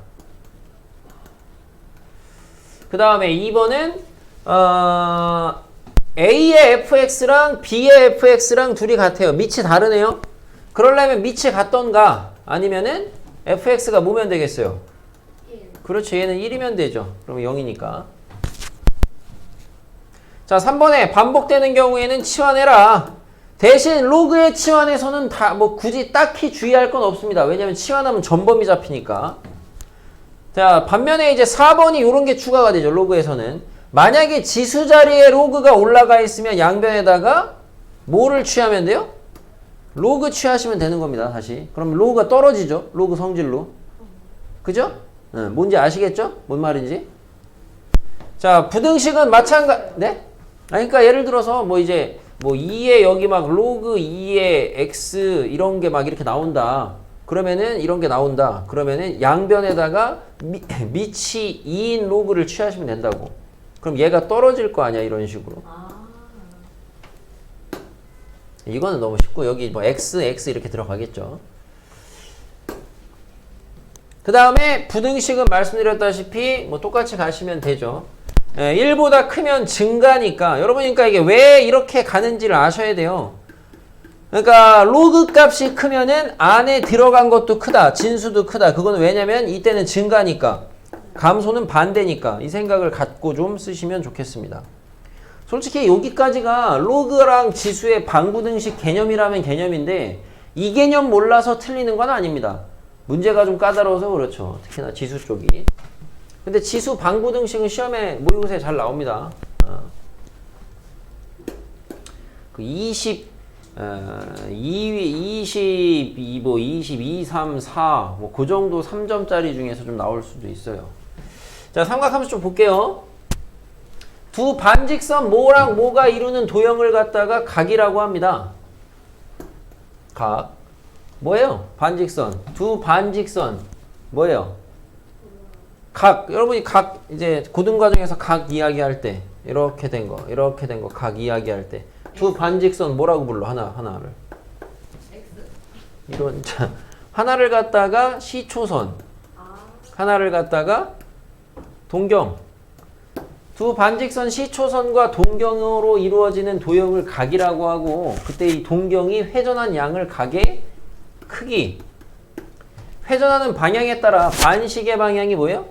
[SPEAKER 1] 그 다음에 2번은 A의 fx랑 B의 fx랑 둘이 같아요. 밑이 다르네요. 그러려면 밑이 같던가 아니면은 fx가 뭐면 되겠어요?
[SPEAKER 2] 1.
[SPEAKER 1] 그렇죠. 얘는 1이면 되죠. 그러면 0이니까. 자, 3번에 반복되는 경우에는 치환해라. 대신 로그의 치환에서는 다 뭐 굳이 딱히 주의할 건 없습니다. 왜냐면 치환하면 전범위 잡히니까. 자, 반면에 이제 4번이 이런 게 추가가 되죠. 로그에서는. 만약에 지수 자리에 로그가 올라가 있으면 양변에다가 뭐를 취하면 돼요? 로그 취하시면 되는 겁니다. 다시. 그럼 로그가 떨어지죠. 로그 성질로. 그죠? 뭔지 아시겠죠? 뭔 말인지? 자, 부등식은 네? 그러니까 예를 들어서 뭐 이제 뭐 2에 여기 막 로그 2에 x 이런 게 막 이렇게 나온다. 그러면은 이런 게 나온다. 그러면은 양변에다가 밑이 2인 로그를 취하시면 된다고. 그럼 얘가 떨어질 거 아니야 이런 식으로. 이거는 너무 쉽고 여기 뭐 x 이렇게 들어가겠죠. 그 다음에 부등식은 말씀드렸다시피 뭐 똑같이 가시면 되죠. 1보다 크면 증가니까 여러분 그러니까 이게 왜 이렇게 가는지를 아셔야 돼요. 그러니까 로그 값이 크면은 안에 들어간 것도 크다. 진수도 크다. 그건 왜냐면 이때는 증가니까. 감소는 반대니까. 이 생각을 갖고 좀 쓰시면 좋겠습니다. 솔직히 여기까지가 로그랑 지수의 방부등식 개념이라면 개념인데 이 개념 몰라서 틀리는 건 아닙니다. 문제가 좀 까다로워서 그렇죠. 특히나 지수 쪽이. 근데 지수 방부등식은 시험에 모의고사에 잘 나옵니다. 그 22, 3, 4, 뭐 그 정도 3점짜리 중에서 좀 나올 수도 있어요. 자, 삼각함수 좀 볼게요. 두 반직선 뭐랑 뭐가 이루는 도형을 갖다가 각이라고 합니다. 각. 뭐예요? 반직선. 두 반직선. 뭐예요? 각. 여러분이 각, 이제 고등과정에서 각 이야기할 때, 이렇게 된 거, 이렇게 된 거, 각 이야기할 때, 두 반직선 뭐라고 불러? 하나를. 이런, 자, 하나를 갖다가 시초선, 하나를 갖다가 동경. 두 반직선 시초선과 동경으로 이루어지는 도형을 각이라고 하고, 그때 이 동경이 회전한 양을 각의 크기. 회전하는 방향에 따라 반식의 방향이 뭐예요?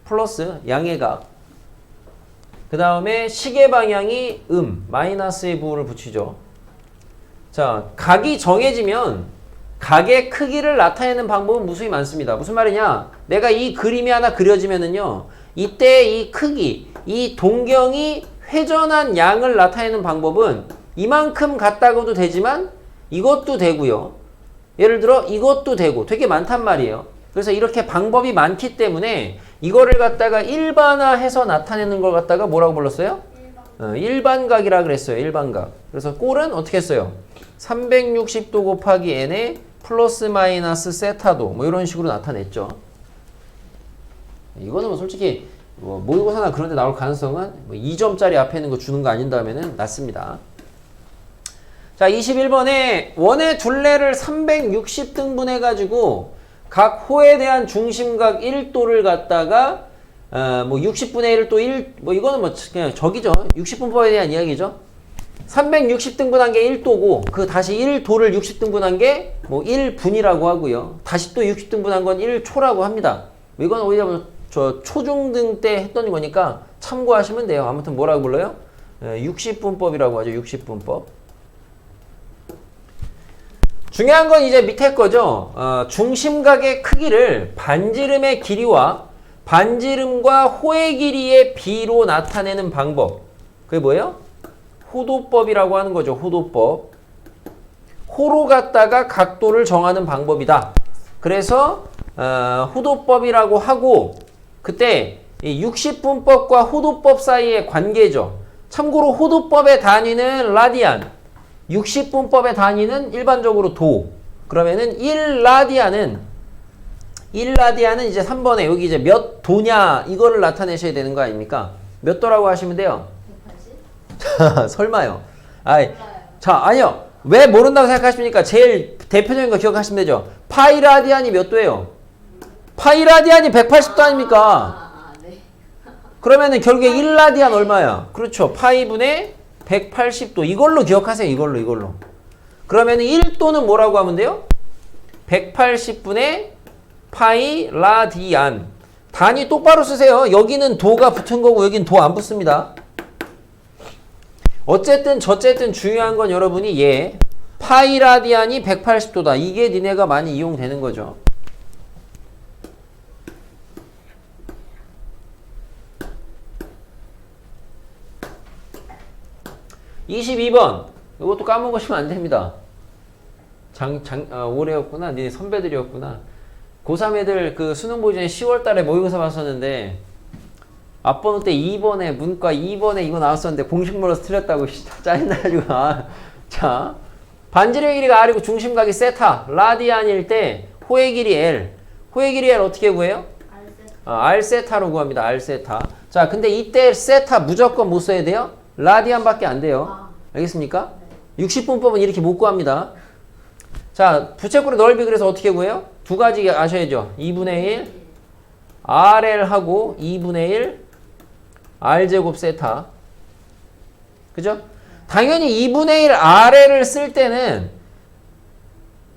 [SPEAKER 1] 플러스 양의 각. 그 다음에 식의 방향이 마이너스의 부호를 붙이죠. 자, 각이 정해지면 각의 크기를 나타내는 방법은 무수히 많습니다. 무슨 말이냐? 내가 이 그림이 하나 그려지면은요, 이때 이 크기, 이 동경이 회전한 양을 나타내는 방법은 이만큼 같다고도 되지만 이것도 되고요. 예를 들어 이것도 되고 되게 많단 말이에요. 그래서 이렇게 방법이 많기 때문에 이거를 갖다가 일반화해서 나타내는 걸 갖다가 뭐라고 불렀어요? 일반각이라 그랬어요. 일반각. 그래서 꼴은 어떻게 했어요? 360도 곱하기 n에 플러스 마이너스 세타도 뭐 이런 식으로 나타냈죠. 이거는 뭐 솔직히 뭐 모의고사나 그런 데 나올 가능성은 뭐 2점짜리 앞에 있는 거 주는 거 아닌다면은 낮습니다. 자, 21번에 원의 둘레를 360등분 해가지고 각 호에 대한 중심각 1도를 갖다가 뭐 60분의 1도 1, 뭐 이거는 뭐 그냥 저기죠. 60분법에 대한 이야기죠. 360등분한 게 1도고 그 다시 1도를 60등분한 게 뭐 1분이라고 하고요. 다시 또 60등분한 건 1초라고 합니다. 이건 오히려 저 초중등 때 했던 거니까 참고하시면 돼요. 아무튼 뭐라고 불러요? 60분법이라고 하죠. 60분법. 중요한 건 이제 밑에 거죠. 중심각의 크기를 반지름의 길이와 반지름과 호의 길이의 비로 나타내는 방법. 그게 뭐예요? 호도법이라고 하는 거죠. 호도법. 호로 갖다가 각도를 정하는 방법이다. 그래서 호도법이라고 하고 그때 이 60분법과 호도법 사이의 관계죠. 참고로 호도법의 단위는 라디안, 60분법의 단위는 일반적으로 도. 그러면은 1라디안은 이제 3번에 여기 이제 몇 도냐 이거를 나타내셔야 되는 거 아닙니까? 몇 도라고 하시면 돼요? 180? 설마요. 자, 아니요. 왜 모른다고 생각하십니까? 제일 대표적인 거 기억하시면 되죠. 파이라디안이 몇 도예요? 파이라디안이 180도 아닙니까?
[SPEAKER 2] 네.
[SPEAKER 1] 그러면은 결국에 1라디안 얼마야? 그렇죠. 파이분의 180도. 이걸로 기억하세요. 이걸로. 그러면은 1도는 뭐라고 하면 돼요? 180분의 파이 라디안. 단위 똑바로 쓰세요. 여기는 도가 붙은 거고 여기는 도 안 붙습니다. 어쨌든 저쨌든 중요한 건 여러분이 파이 라디안이 180도다. 이게 니네가 많이 이용되는 거죠. (22번) 이것도 까먹으시면 안 됩니다. 올해였구나. 니네 선배들이었구나. 고3 애들 그 수능 보기 전에 10월 달에 모의고사 봤었는데 앞번호 때 2번에 문과 2번에 이거 나왔었는데 공식 몰라서 틀렸다고 짜증나가지고. 자, 반지름의 길이가 R이고 중심각이 세타 라디안일 때 호의 길이 L. 호의 길이 L 어떻게 구해요? R 세타로 구합니다. R 세타. 자, 근데 이때 세타 무조건 못 써야 돼요? 라디안밖에 안 돼요. 알겠습니까? 60분법은 이렇게 못 구합니다. 자, 부채꼴의 넓이 그래서 어떻게 구해요? 두 가지 아셔야죠. 2분의 1 RL하고 2분의 1 R제곱 세타. 그죠? 당연히 2분의 1 RL을 쓸 때는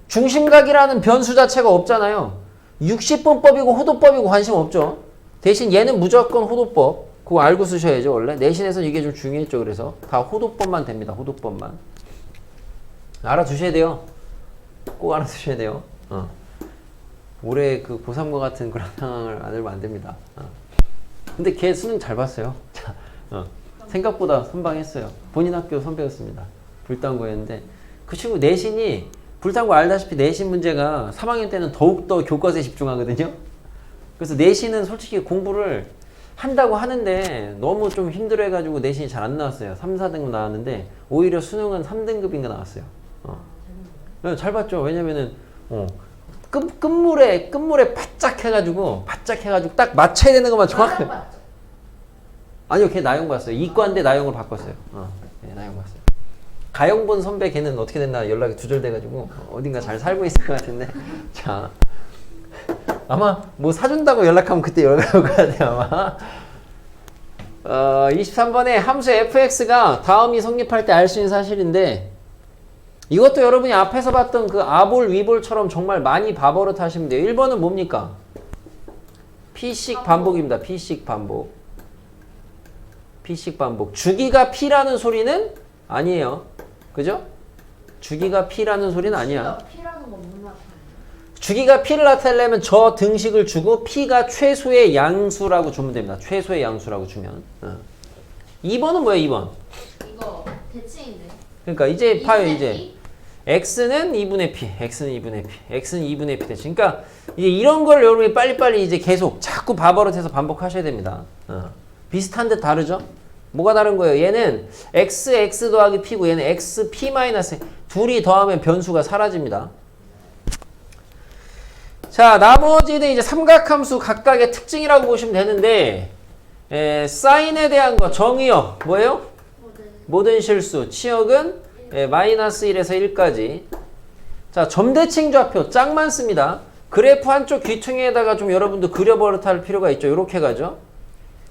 [SPEAKER 1] 중심각이라는 변수 자체가 없잖아요. 60분법이고 호도법이고 관심 없죠. 대신 얘는 무조건 호도법. 그거 알고 쓰셔야죠. 원래 내신에서는 이게 좀 중요했죠. 그래서 다 호도법만 됩니다. 호도법만. 알아두셔야 돼요. 꼭 알아두셔야 돼요. 올해 그 고3과 같은 그런 상황을 안 들면 안 됩니다. 근데 걔 수능 잘 봤어요. 자, 생각보다 선방했어요. 본인 학교 선배였습니다. 불당고였는데 그 친구 내신이 불당고 알다시피 내신 문제가 3학년 때는 더욱더 교과서에 집중하거든요. 그래서 내신은 솔직히 공부를 한다고 하는데 너무 좀 힘들어해가지고 내신이 잘 안 나왔어요. 3, 4등급 나왔는데 오히려 수능은 3등급인가 나왔어요. 네, 잘 봤죠. 왜냐면은 끝물에 바짝 해가지고 딱 맞춰야 되는 것만 정확하게. 아니요, 걔 나영 봤어요. 이과인데 나영을 바꿨어요. 네, 나영 봤어요. 가영본 선배 걔는 어떻게 됐나 연락이 두절돼가지고 어딘가 잘 살고 있을 것 같은데. 자, 아마 뭐 사준다고 연락하면 그때 연락 올 것 같아요. 아마 23번에 함수 fx가 다음이 성립할 때 알 수 있는 사실인데 이것도 여러분이 앞에서 봤던 그 아볼 위볼처럼 정말 많이 밥버릇 하시면 돼요. 1번은 뭡니까? p씩 반복입니다. p씩 반복. p씩 반복. 주기가 p라는 소리는 아니에요. 그죠? 주기가 p라는 소리는 아니야.
[SPEAKER 2] P라는 건 뭐냐?
[SPEAKER 1] 주기가 p를 나타내려면 저 등식을 주고 p가 최소의 양수라고 주면 됩니다. 최소의 양수라고 주면. 2번은 뭐야? 2번.
[SPEAKER 2] 이거 대칭인데.
[SPEAKER 1] 그러니까 이제 봐요.
[SPEAKER 2] 2분의
[SPEAKER 1] 이제
[SPEAKER 2] P?
[SPEAKER 1] x는 2분의 p, x는 2분의 p, x는 2분의 p 대칭. 그러니까 이제 이런 걸 여러분이 빨리빨리 이제 계속 자꾸 밥버릇해서 반복하셔야 됩니다. 비슷한 듯 다르죠? 뭐가 다른 거예요? 얘는 x 더하기 p고 얘는 x p 마이너스 둘이 더하면 변수가 사라집니다. 자, 나머지는 이제 삼각함수 각각의 특징이라고 보시면 되는데 사인에 대한 거 정의역 뭐예요? 모든 실수 치역은 마이너스 1에서 1까지. 자, 점대칭 좌표 짱 많습니다. 그래프 한쪽 귀퉁이에다가 좀 여러분도 그려버릇할 필요가 있죠. 요렇게 가죠.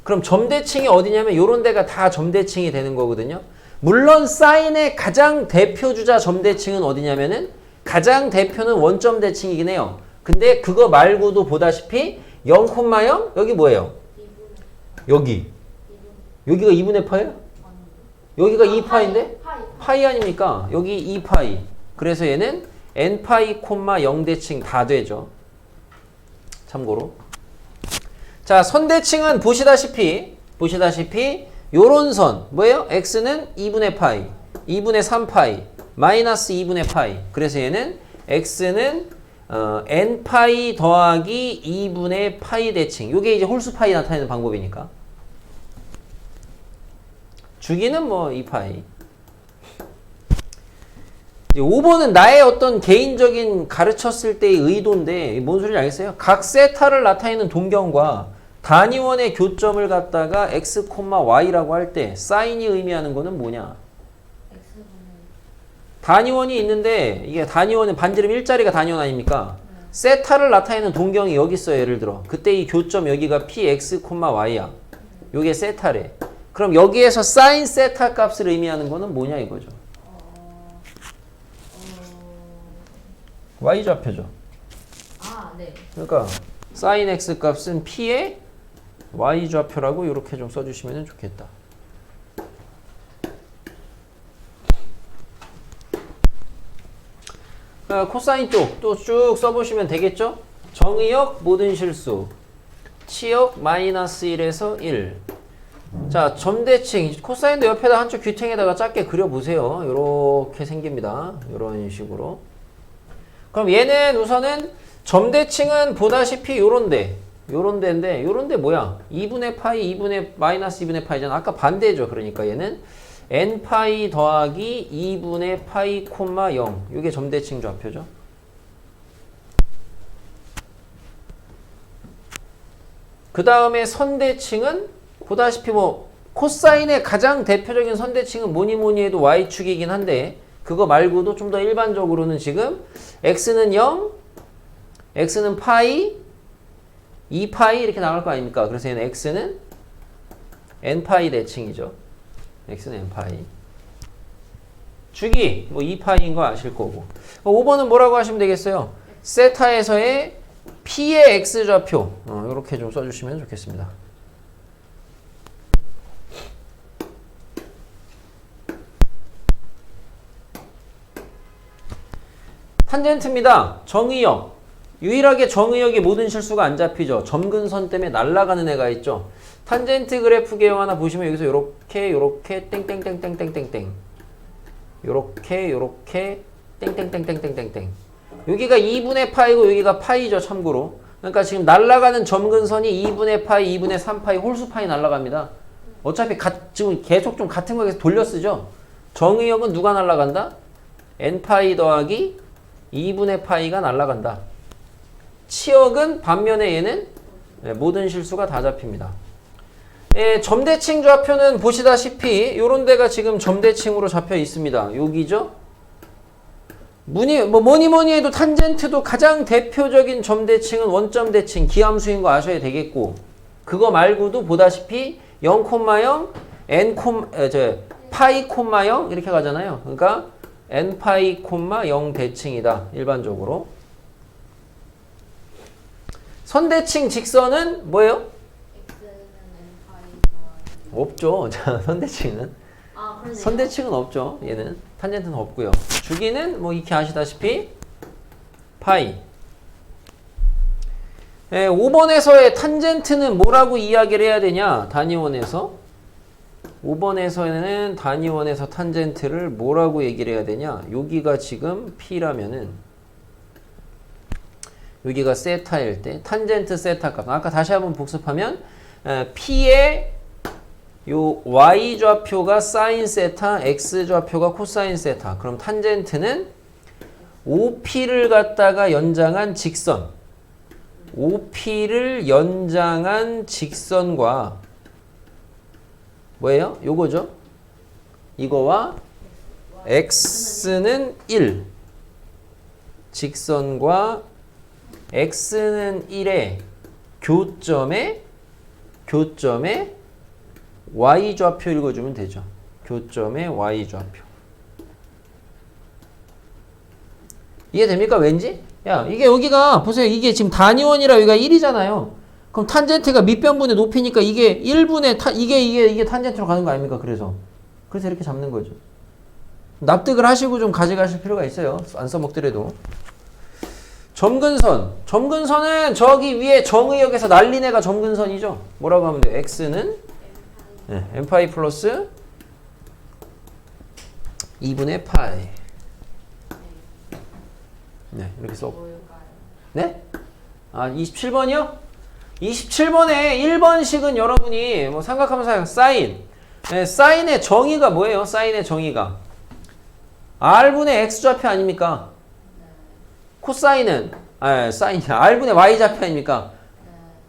[SPEAKER 1] 그럼 점대칭이 어디냐면 요런 데가 다 점대칭이 되는 거거든요. 물론 사인의 가장 대표주자 점대칭은 어디냐면은 가장 대표는 원점 대칭이긴 해요. 근데 그거 말고도 보다시피 0,0 여기 뭐예요? 여기가 2분의 파예요? 여기가 2파인데? 파이 아닙니까? 여기 2파이. 그래서 얘는 n파이, 0대칭 다 되죠. 참고로. 자, 선대칭은 보시다시피 요런 선 뭐예요? x는 2분의 파이, 2분의 3파이, 마이너스 2분의 파이. 그래서 얘는 x는 n파이 더하기 2분의 파이 대칭. 요게 이제 홀수 파이 나타내는 방법이니까. 주기는 뭐 2파이. 이제 5번은 나의 어떤 개인적인 가르쳤을 때의 의도인데 뭔 소리인지 알겠어요? 각 세타를 나타내는 동경과 단위원의 교점을 갖다가 x, y라고 할 때 사인이 의미하는 거는 뭐냐? 단위원이 있는데 이게 단위원은 반지름 일자리가 단위원 아닙니까? 세타를 나타내는 동경이 여기 있어요. 예를 들어 그때 이 교점 여기가 p, x, y야. 요게 세타래. 그럼 여기에서 사인 세타 값을 의미하는 거는 뭐냐 이거죠. y좌표죠.
[SPEAKER 2] 아, 네.
[SPEAKER 1] 그러니까 사인 x 값은 p의 y좌표라고 이렇게 좀 써주시면 좋겠다. 코사인 쪽 또 쭉 써보시면 되겠죠? 정의역 모든 실수 치역 마이너스 1에서 1. 자, 점대칭 코사인도 옆에다 한쪽 귀퉁이에다가 짧게 그려보세요. 이렇게 생깁니다. 이런 식으로. 그럼 얘는 우선은 점대칭은 보다시피 요런 데인데 요런 데 뭐야? 2분의 파이, 2분의 마이너스 2분의 파이잖아. 아까 반대죠. 그러니까 얘는 n파이 더하기 2분의 파이, 0. 이게 점대칭 좌표죠. 그 다음에 선대칭은 보다시피 뭐 코사인의 가장 대표적인 선대칭은 뭐니 해도 y축이긴 한데 그거 말고도 좀 더 일반적으로는 지금 x는 0, x는 파이, 2파이 이렇게 나갈 거 아닙니까? 그래서 얘는 x는 n파이 대칭이죠. x는 n파이. 주기 뭐 2파이인 거 아실 거고. 5번은 뭐라고 하시면 되겠어요? 세타에서의 p의 x좌표 이렇게 좀 써주시면 좋겠습니다. 탄젠트입니다. 정의역. 유일하게 정의역이 모든 실수가 안 잡히죠. 점근선 때문에 날아가는 애가 있죠. 탄젠트 그래프 개형 하나 보시면 여기서 요렇게 땡땡땡땡땡땡땡 요렇게 땡땡땡땡땡땡땡 여기가 2분의 파이고 여기가 파이죠. 참고로. 그러니까 지금 날아가는 점근선이 2분의 파이, 2분의 3파이, 홀수 파이 날아갑니다. 어차피 지금 계속 좀 같은 거 계속 돌려 쓰죠. 정의역은 누가 날아간다? n파이 더하기 2분의 파이가 날아간다. 치역은 반면에 얘는 모든 실수가 다 잡힙니다. 점대칭 좌표는 보시다시피 이런 데가 지금 점대칭으로 잡혀 있습니다. 여기죠. 뭐니 해도 탄젠트도 가장 대표적인 점대칭은 원점 대칭, 기함수인 거 아셔야 되겠고 그거 말고도 보다시피 0,0, 파이, 0 이렇게 가잖아요. 그러니까 n파이, 0 대칭이다. 일반적으로. 선대칭 직선은 뭐예요? 없죠. 자, 선대칭은.
[SPEAKER 2] 그러네요.
[SPEAKER 1] 선대칭은 없죠. 얘는. 탄젠트는 없고요. 주기는 뭐 이렇게 아시다시피 파이. 5번에서의 탄젠트는 뭐라고 이야기를 해야 되냐? 단위원에서. 5번에서는 단위원에서 탄젠트를 뭐라고 얘기를 해야 되냐? 여기가 지금 P라면은 여기가 세타일 때 탄젠트 세타 값. 아까 다시 한번 복습하면 P의 요 y 좌표가 사인 세타, x 좌표가 코사인 세타. 그럼 탄젠트는 OP를 갖다가 연장한 직선. OP를 연장한 직선과 뭐예요? 요거죠. 이거와 x는 1. 직선과 x는 1의 교점에 y좌표 읽어주면 되죠. 교점의 y좌표. 이해됩니까? 왠지? 야, 이게 여기가 보세요. 이게 지금 단위원이라 여기가 1이잖아요. 그럼 탄젠트가 밑변분의 높이니까 이게 1분의 이게 탄젠트로 가는 거 아닙니까? 그래서 이렇게 잡는 거죠. 납득을 하시고 좀 가져가실 필요가 있어요. 안 써먹더라도. 점근선은 저기 위에 정의역에서 날린 애가 점근선이죠. 뭐라고 하면 돼요? x는 n파이 플러스 2분의 파이. 네, 이렇게 써. 네? 27번이요? 27번에 1번식은 여러분이 뭐 삼각함수 사인. 네, 사인의 정의가 뭐예요? 사인의 정의가 r분의 x좌표 아닙니까? 코사인은 사인이 r분의 y좌표 아닙니까?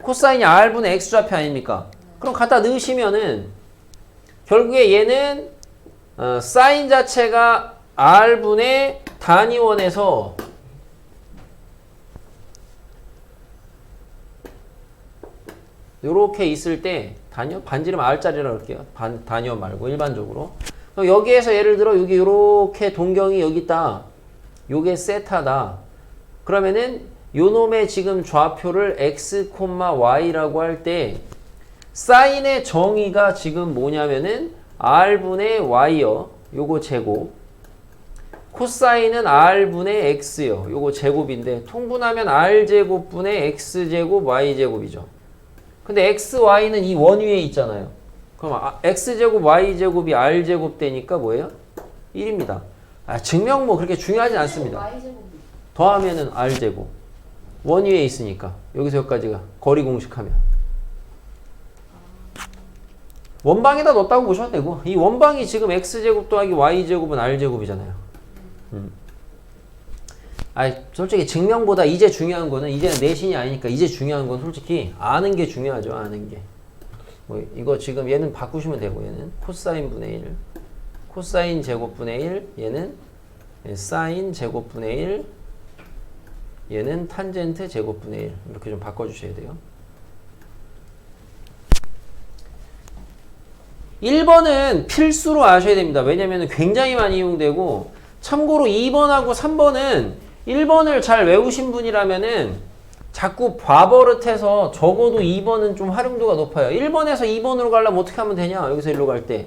[SPEAKER 1] 코사인이 r분의 x좌표 아닙니까? 그럼 갖다 넣으시면은 결국에 얘는 사인 자체가 r분의 단위원에서 요렇게 있을 때 단위원 반지름 r짜리라고 할게요. 단위원 말고 일반적으로. 그럼 여기에서 예를 들어 여기 요렇게 동경이 여기 있다. 요게 세타다. 그러면은 요 놈의 지금 좌표를 x, y라고 할 때 사인의 정의가 지금 뭐냐면은 r분의 y요. 요거 제곱. 코사인은 r분의 x요. 요거 제곱인데 통분하면 r제곱분의 x제곱 y제곱이죠. 근데 x, y는 이 원 위에 있잖아요. 그럼 x제곱 y제곱이 r제곱 되니까 뭐예요? 1입니다. 증명모 그렇게 중요하진 않습니다. 더하면은 r제곱. 원 위에 있으니까 여기서 여기까지가 거리 공식하면 원방에다 넣었다고 보셔도 되고 이 원방이 지금 x제곱 더하기 y제곱은 r제곱이잖아요. 솔직히 증명보다 이제 중요한 거는 이제는 내신이 아니니까 이제 중요한 건 솔직히 아는 게 중요하죠. 아는 게. 뭐 이거 지금 얘는 바꾸시면 되고 얘는 코사인 분의 1 코사인 제곱분의 1 얘는 사인 제곱분의 1 얘는 탄젠트 제곱분의 1 이렇게 좀 바꿔주셔야 돼요. 1번은 필수로 아셔야 됩니다. 왜냐면 굉장히 많이 이용되고 참고로 2번하고 3번은 1번을 잘 외우신 분이라면은 자꾸 과버릇해서 적어도 2번은 좀 활용도가 높아요. 1번에서 2번으로 가려면 어떻게 하면 되냐? 여기서 1로 갈 때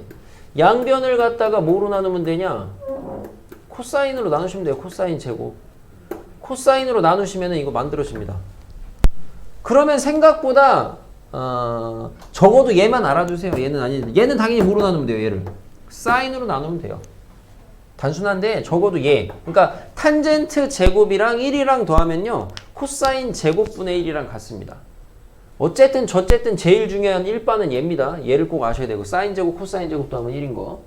[SPEAKER 1] 양변을 갖다가 뭐로 나누면 되냐? 코사인으로 나누시면 돼요. 코사인 제곱. 코사인으로 나누시면 이거 만들어집니다. 그러면 생각보다 적어도 얘만 알아두세요. 얘는 얘는 당연히 뭐로 나누면 돼요. 얘를 사인으로 나누면 돼요. 단순한데 적어도 얘. 그러니까 탄젠트 제곱이랑 1이랑 더하면요. 코사인 제곱분의 1이랑 같습니다. 어쨌든 저쨌든 제일 중요한 1바는 얘입니다. 얘를 꼭 아셔야 되고 사인 제곱 코사인 제곱 더하면 1인 거.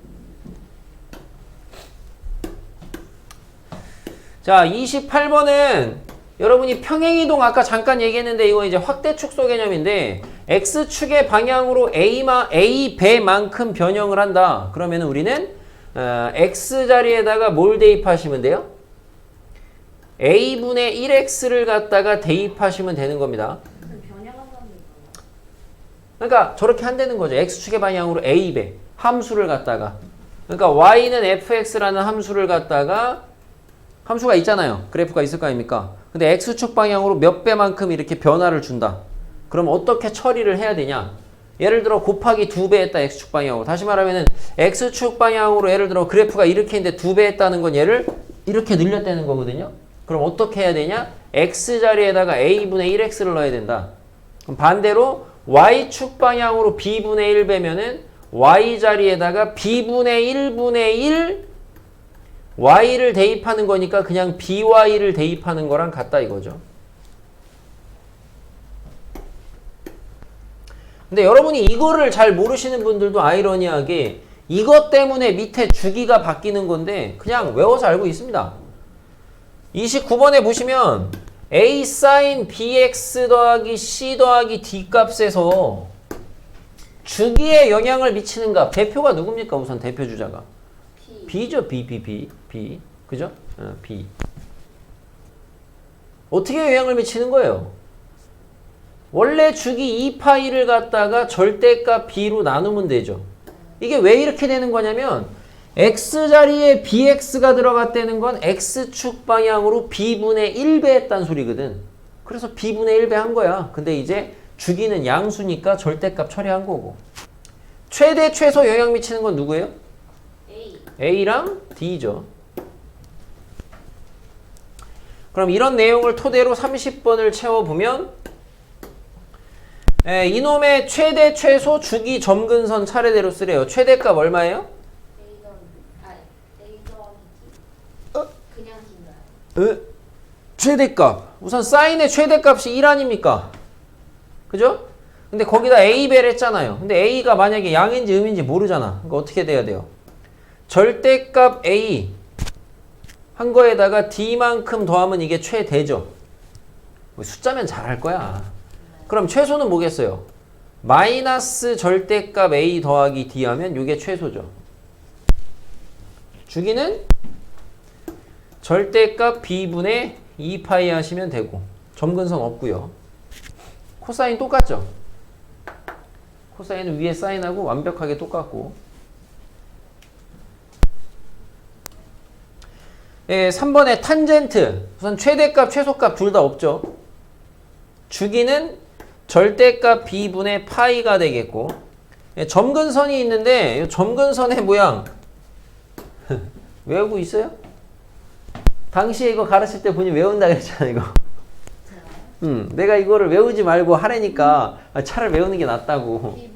[SPEAKER 1] 자, 28번은 여러분이 평행이동 아까 잠깐 얘기했는데 이거 이제 확대 축소 개념인데 x축의 방향으로 a 배만큼 변형을 한다. 그러면 우리는 x 자리에다가 뭘 대입하시면 돼요? a분의 1x를 갖다가 대입하시면 되는 겁니다.
[SPEAKER 2] 변형한다는 거.
[SPEAKER 1] 그러니까 저렇게 한다는 거죠. x축의 방향으로 a배 함수를 갖다가 그러니까 y는 fx라는 함수를 갖다가 함수가 있잖아요. 그래프가 있을 거 아닙니까? 근데 x축 방향으로 몇 배만큼 이렇게 변화를 준다. 그럼 어떻게 처리를 해야 되냐? 예를 들어 곱하기 2배 했다. x축 방향으로. 다시 말하면은 x축 방향으로 예를 들어 그래프가 이렇게 있는데 2배 했다는 건 얘를 이렇게 늘렸다는 거거든요. 그럼 어떻게 해야 되냐? x 자리에다가 a분의 1x를 넣어야 된다. 그럼 반대로 y축 방향으로 b분의 1 배면은 y 자리에다가 b분의 1분의 1 y를 대입하는 거니까 그냥 by를 대입하는 거랑 같다 이거죠. 근데 여러분이 이거를 잘 모르시는 분들도 아이러니하게 이것 때문에 밑에 주기가 바뀌는 건데 그냥 외워서 알고 있습니다. 29번에 보시면 a sin bx 더하기 c 더하기 d 값에서 주기에 영향을 미치는 값 대표가 누굽니까? 우선 대표 주자가 b죠. b 그죠? b 어떻게 영향을 미치는 거예요? 원래 주기 2파이를 갖다가 절대값 b로 나누면 되죠. 이게 왜 이렇게 되는 거냐면 x자리에 bx가 들어갔다는 건 x축 방향으로 b분의 1배 했다는 소리거든. 그래서 b분의 1배 한 거야. 근데 이제 주기는 양수니까 절대값 처리한 거고. 최대 최소 영향 미치는 건 누구예요? A랑 D죠. 그럼 이런 내용을 토대로 30번을 채워보면 이놈의 최대 최소 주기 점근선 차례대로 쓰래요. 최대값 얼마예요?
[SPEAKER 2] 그냥 D인가요?
[SPEAKER 1] 최대값. 우선 사인의 최대값이 1 아닙니까? 그죠? 근데 거기다 A배를 했잖아요. 근데 A가 만약에 양인지 음인지 모르잖아. 그거 어떻게 돼야 돼요? 절대값 A 한 거에다가 D만큼 더하면 이게 최대죠. 숫자면 잘할 거야. 그럼 최소는 뭐겠어요? 마이너스 절대값 A 더하기 D 하면 이게 최소죠. 주기는 절대값 B분의 2파이 하시면 되고 점근선 없고요. 코사인 똑같죠? 코사인은 위에 사인하고 완벽하게 똑같고 3번에 탄젠트 우선 최대값 최소값 둘 다 없죠. 주기는 절대값 b분의 파이가 되겠고 점근선이 있는데 이 점근선의 모양 외우고 있어요? 당시에 이거 가르칠 때 본인 외운다 그랬잖아 이거. 내가 이거를 외우지 말고 하라니까 차라리 외우는 게 낫다고.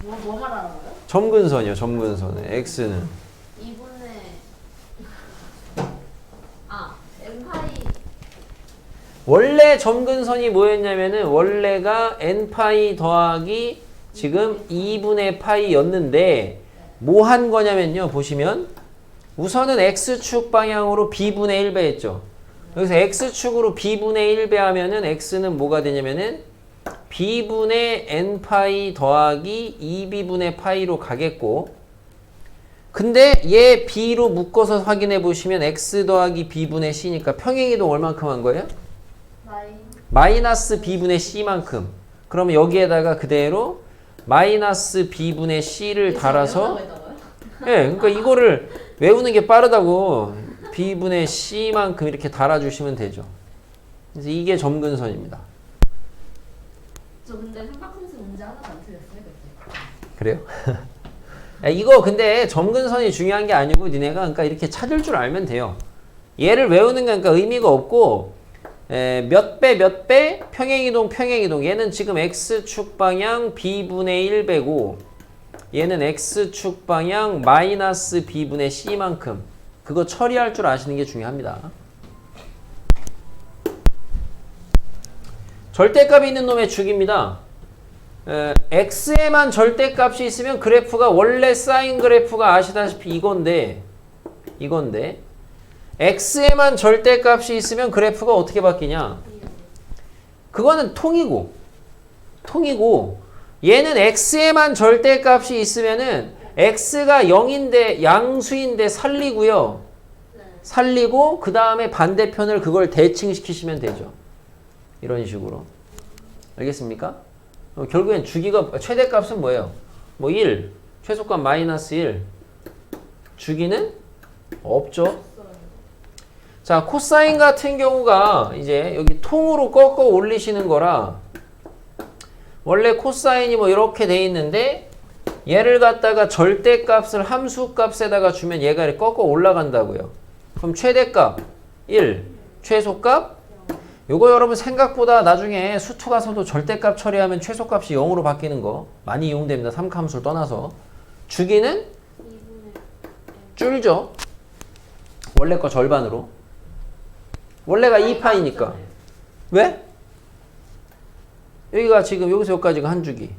[SPEAKER 2] 뭐 하라고요?
[SPEAKER 1] 점근선이요. 점근선은 x는
[SPEAKER 2] 2분의 n파이
[SPEAKER 1] 원래 점근선이 뭐였냐면은 원래가 n파이 더하기 지금 2분의 파이였는데 뭐 한 거냐면요. 보시면 우선은 x축 방향으로 b분의 1배 했죠. 여기서 x축으로 b분의 1배 하면은 x는 뭐가 되냐면은 b분의 n파이 더하기 2b분의 파이로 가겠고 근데 얘 b로 묶어서 확인해 보시면 x 더하기 b분의 c니까 평행이동 얼만큼 한 거예요? 마이너스 b분의 c만큼. 그러면 여기에다가 그대로 마이너스 b분의 c를 달아서 예, 그러니까 이거를 외우는 게 빠르다고 b분의 c만큼 이렇게 달아주시면 되죠. 그래서 이게 점근선입니다.
[SPEAKER 2] 저 근데 삼각함수 문제 하나도 안 틀렸어요 그때.
[SPEAKER 1] 그래요? 야, 이거 근데 점근선이 중요한 게 아니고 니네가 그러니까 이렇게 찾을 줄 알면 돼요. 얘를 외우는 건 그러니까 의미가 없고 몇 배 평행이동 얘는 지금 x축 방향 b분의 1배고 얘는 x축 방향 마이너스 b분의 c만큼 그거 처리할 줄 아시는 게 중요합니다. 절대값이 있는 놈의 축입니다. x에만 절대값이 있으면 그래프가 원래 사인 그래프가 아시다시피 이건데 x에만 절대값이 있으면 그래프가 어떻게 바뀌냐? 그거는 통이고 얘는 x에만 절대값이 있으면은 x가 0인데 양수인데 살리고요. 살리고 그 다음에 반대편을 그걸 대칭시키시면 되죠. 이런 식으로. 알겠습니까? 결국엔 주기가 최대값은 뭐예요? 뭐 1, 최소값 마이너스 1. 주기는 없죠. 자, 코사인 같은 경우가 이제 여기 통으로 꺾어 올리시는 거라 원래 코사인이 뭐 이렇게 돼 있는데 얘를 갖다가 절대값을 함수값에다가 주면 얘가 이렇게 꺾어 올라간다고요. 그럼 최대값 1, 최소값 요거 여러분 생각보다 나중에 수투 가서도 절대값 처리하면 최소값이 0으로 바뀌는 거 많이 이용됩니다. 삼각함수를 떠나서. 주기는 줄죠. 원래 거 절반으로. 원래가 2파이니까. 왜? 여기가 지금 여기서 여기까지가 한 주기.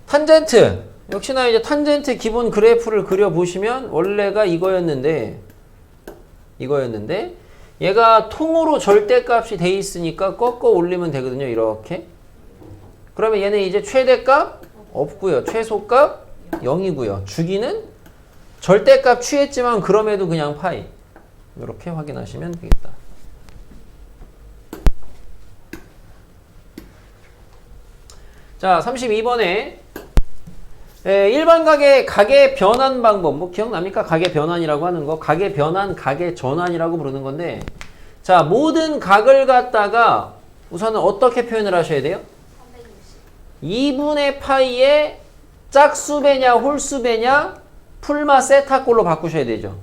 [SPEAKER 1] 탄젠트. 역시나 이제 탄젠트 기본 그래프를 그려보시면 원래가 이거였는데 얘가 통으로 절대값이 돼 있으니까 꺾어 올리면 되거든요. 이렇게. 그러면 얘는 이제 최대값 없고요. 최소값 0이고요. 주기는 절대값 취했지만 그럼에도 그냥 파이. 이렇게 확인하시면 되겠다. 자, 32번에 일반 각의 변환 방법. 뭐 기억납니까? 각의 변환이라고 하는 거. 각의 변환, 각의 전환이라고 부르는 건데 자, 모든 각을 갖다가 우선은 어떻게 표현을 하셔야 돼요? 2분의 파이의 짝수배냐 홀수배냐 풀마 세타꼴로 바꾸셔야 되죠.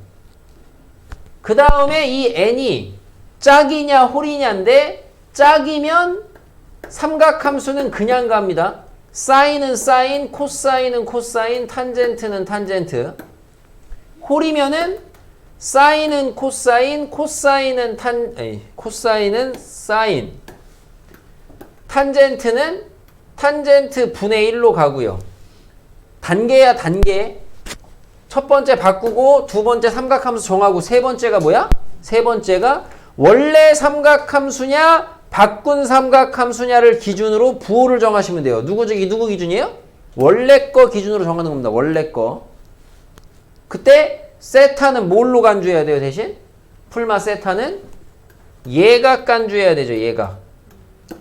[SPEAKER 1] 그 다음에 이 n이 짝이냐 홀이냐인데 짝이면 삼각함수는 그냥 갑니다. 사인은 사인, 코사인은 코사인, 탄젠트는 탄젠트. 홀이면은 사인은 코사인, 코사인은 코사인은 사인. 탄젠트는 탄젠트 분의 1로 가고요. 단계야 단계. 첫 번째 바꾸고 두 번째 삼각함수 정하고 세 번째가 뭐야? 세 번째가 원래 삼각함수냐 바꾼 삼각함수냐를 기준으로 부호를 정하시면 돼요. 누구 기준이에요? 원래 거 기준으로 정하는 겁니다. 원래 거. 그때 세타는 뭘로 간주해야 돼요? 대신 풀마 세타는 얘가 간주해야 되죠. 얘가.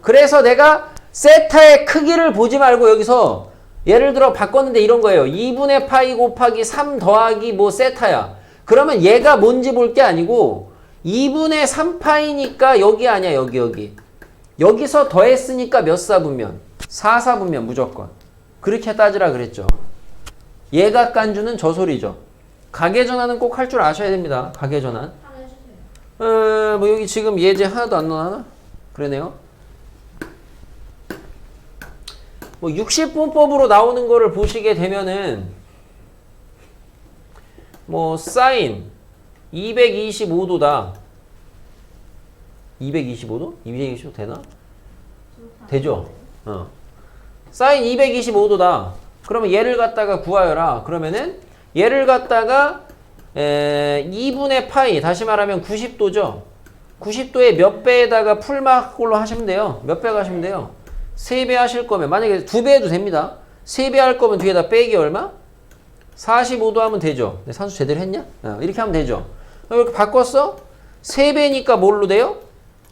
[SPEAKER 1] 그래서 내가 세타의 크기를 보지 말고 여기서 예를 들어 바꿨는데 이런 거예요. 2분의 파이 곱하기 3 더하기 뭐 세타야. 그러면 얘가 뭔지 볼 게 아니고 2분의 3파이니까 여기 아니야. 여기. 여기서 더했으니까 몇 사분면? 4사분면 무조건. 그렇게 따지라 그랬죠. 얘가 깐주는 저 소리죠. 가계전환은 꼭 할 줄 아셔야 됩니다. 가계전환. 뭐 여기 지금 예제 하나도 안 나오나? 그러네요. 뭐 60분법으로 나오는 거를 보시게 되면은 뭐 사인 225도다. 225도? 225도 되나? 되죠? 사인 225도다. 그러면 얘를 갖다가 구하여라. 그러면은 얘를 갖다가 2분의 파이, 다시 말하면 90도죠? 90도의 몇 배에다가 풀마꼴로 하시면 돼요. 몇 배 가시면 돼요? 3배 하실 거면, 만약에 2배 해도 됩니다. 3배 할 거면 뒤에다 빼기 얼마? 45도 하면 되죠. 내 산수 제대로 했냐? 이렇게 하면 되죠. 이렇게 바꿨어? 3배니까 뭘로 돼요?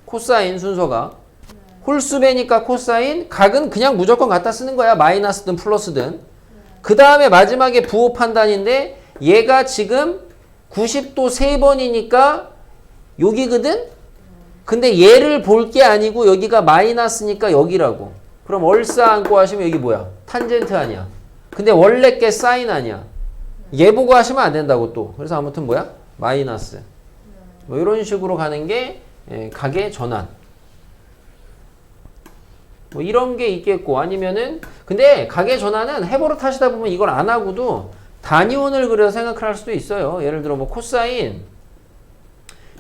[SPEAKER 1] 코사인 순서가. 홀수배니까 코사인, 각은 그냥 무조건 갖다 쓰는 거야. 마이너스든 플러스든. 그 다음에 마지막에 부호 판단인데 얘가 지금 90도 3번이니까 여기거든? 근데 얘를 볼 게 아니고 여기가 마이너스니까 여기라고. 그럼 얼싸 안고 하시면 여기 뭐야? 탄젠트 아니야. 근데 원래 게 사인 아니야. 얘 보고 하시면 안 된다고 또. 그래서 아무튼 뭐야? 마이너스. 뭐 이런 식으로 가는 게 각의 전환. 뭐 이런 게 있겠고 아니면은 근데 각의 전환은 해버릇 하시다 보면 이걸 안 하고도 단위원을 그려서 생각을 할 수도 있어요. 예를 들어 뭐 코사인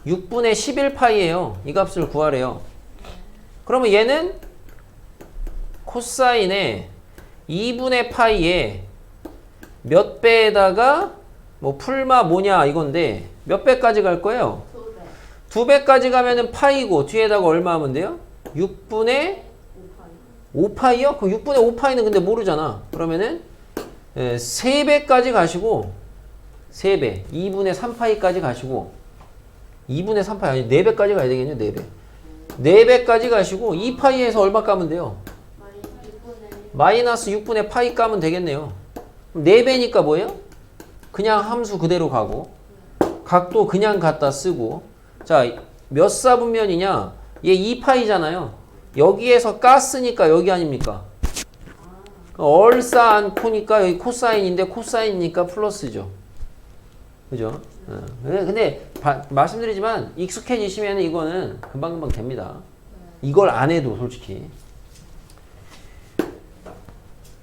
[SPEAKER 1] 6분의 11파이예요. 이 값을 구하래요. 그러면 얘는 코사인의 2분의 파이에 몇 배에다가 뭐 풀마 뭐냐 이건데 몇 배까지 갈 거예요?
[SPEAKER 2] 2배.
[SPEAKER 1] 2배까지 가면은 파이고 뒤에다가 얼마 하면 돼요? 6분의 5파이요? 그 6분의 5파이는 근데 모르잖아. 그러면은 3배까지 가시고 3배 2분의 3파이까지 가시고 2분의 3파이 아니 4배까지 가야 되겠네요. 4배 4배까지 가시고 2파이에서 얼마 까면 돼요? 마이너스 6분의 파이 까면 되겠네요. 4배니까 뭐예요? 그냥 함수 그대로 가고 각도 그냥 갖다 쓰고 자 몇 사분면이냐? 얘 2파이잖아요. 여기에서 깠으니까 여기 아닙니까? 얼싸 안코니까 여기 코사인인데 코사인이니까 플러스죠. 그죠? 근데 말씀드리지만 익숙해지시면 이거는 금방금방 됩니다. 이걸 안 해도 솔직히.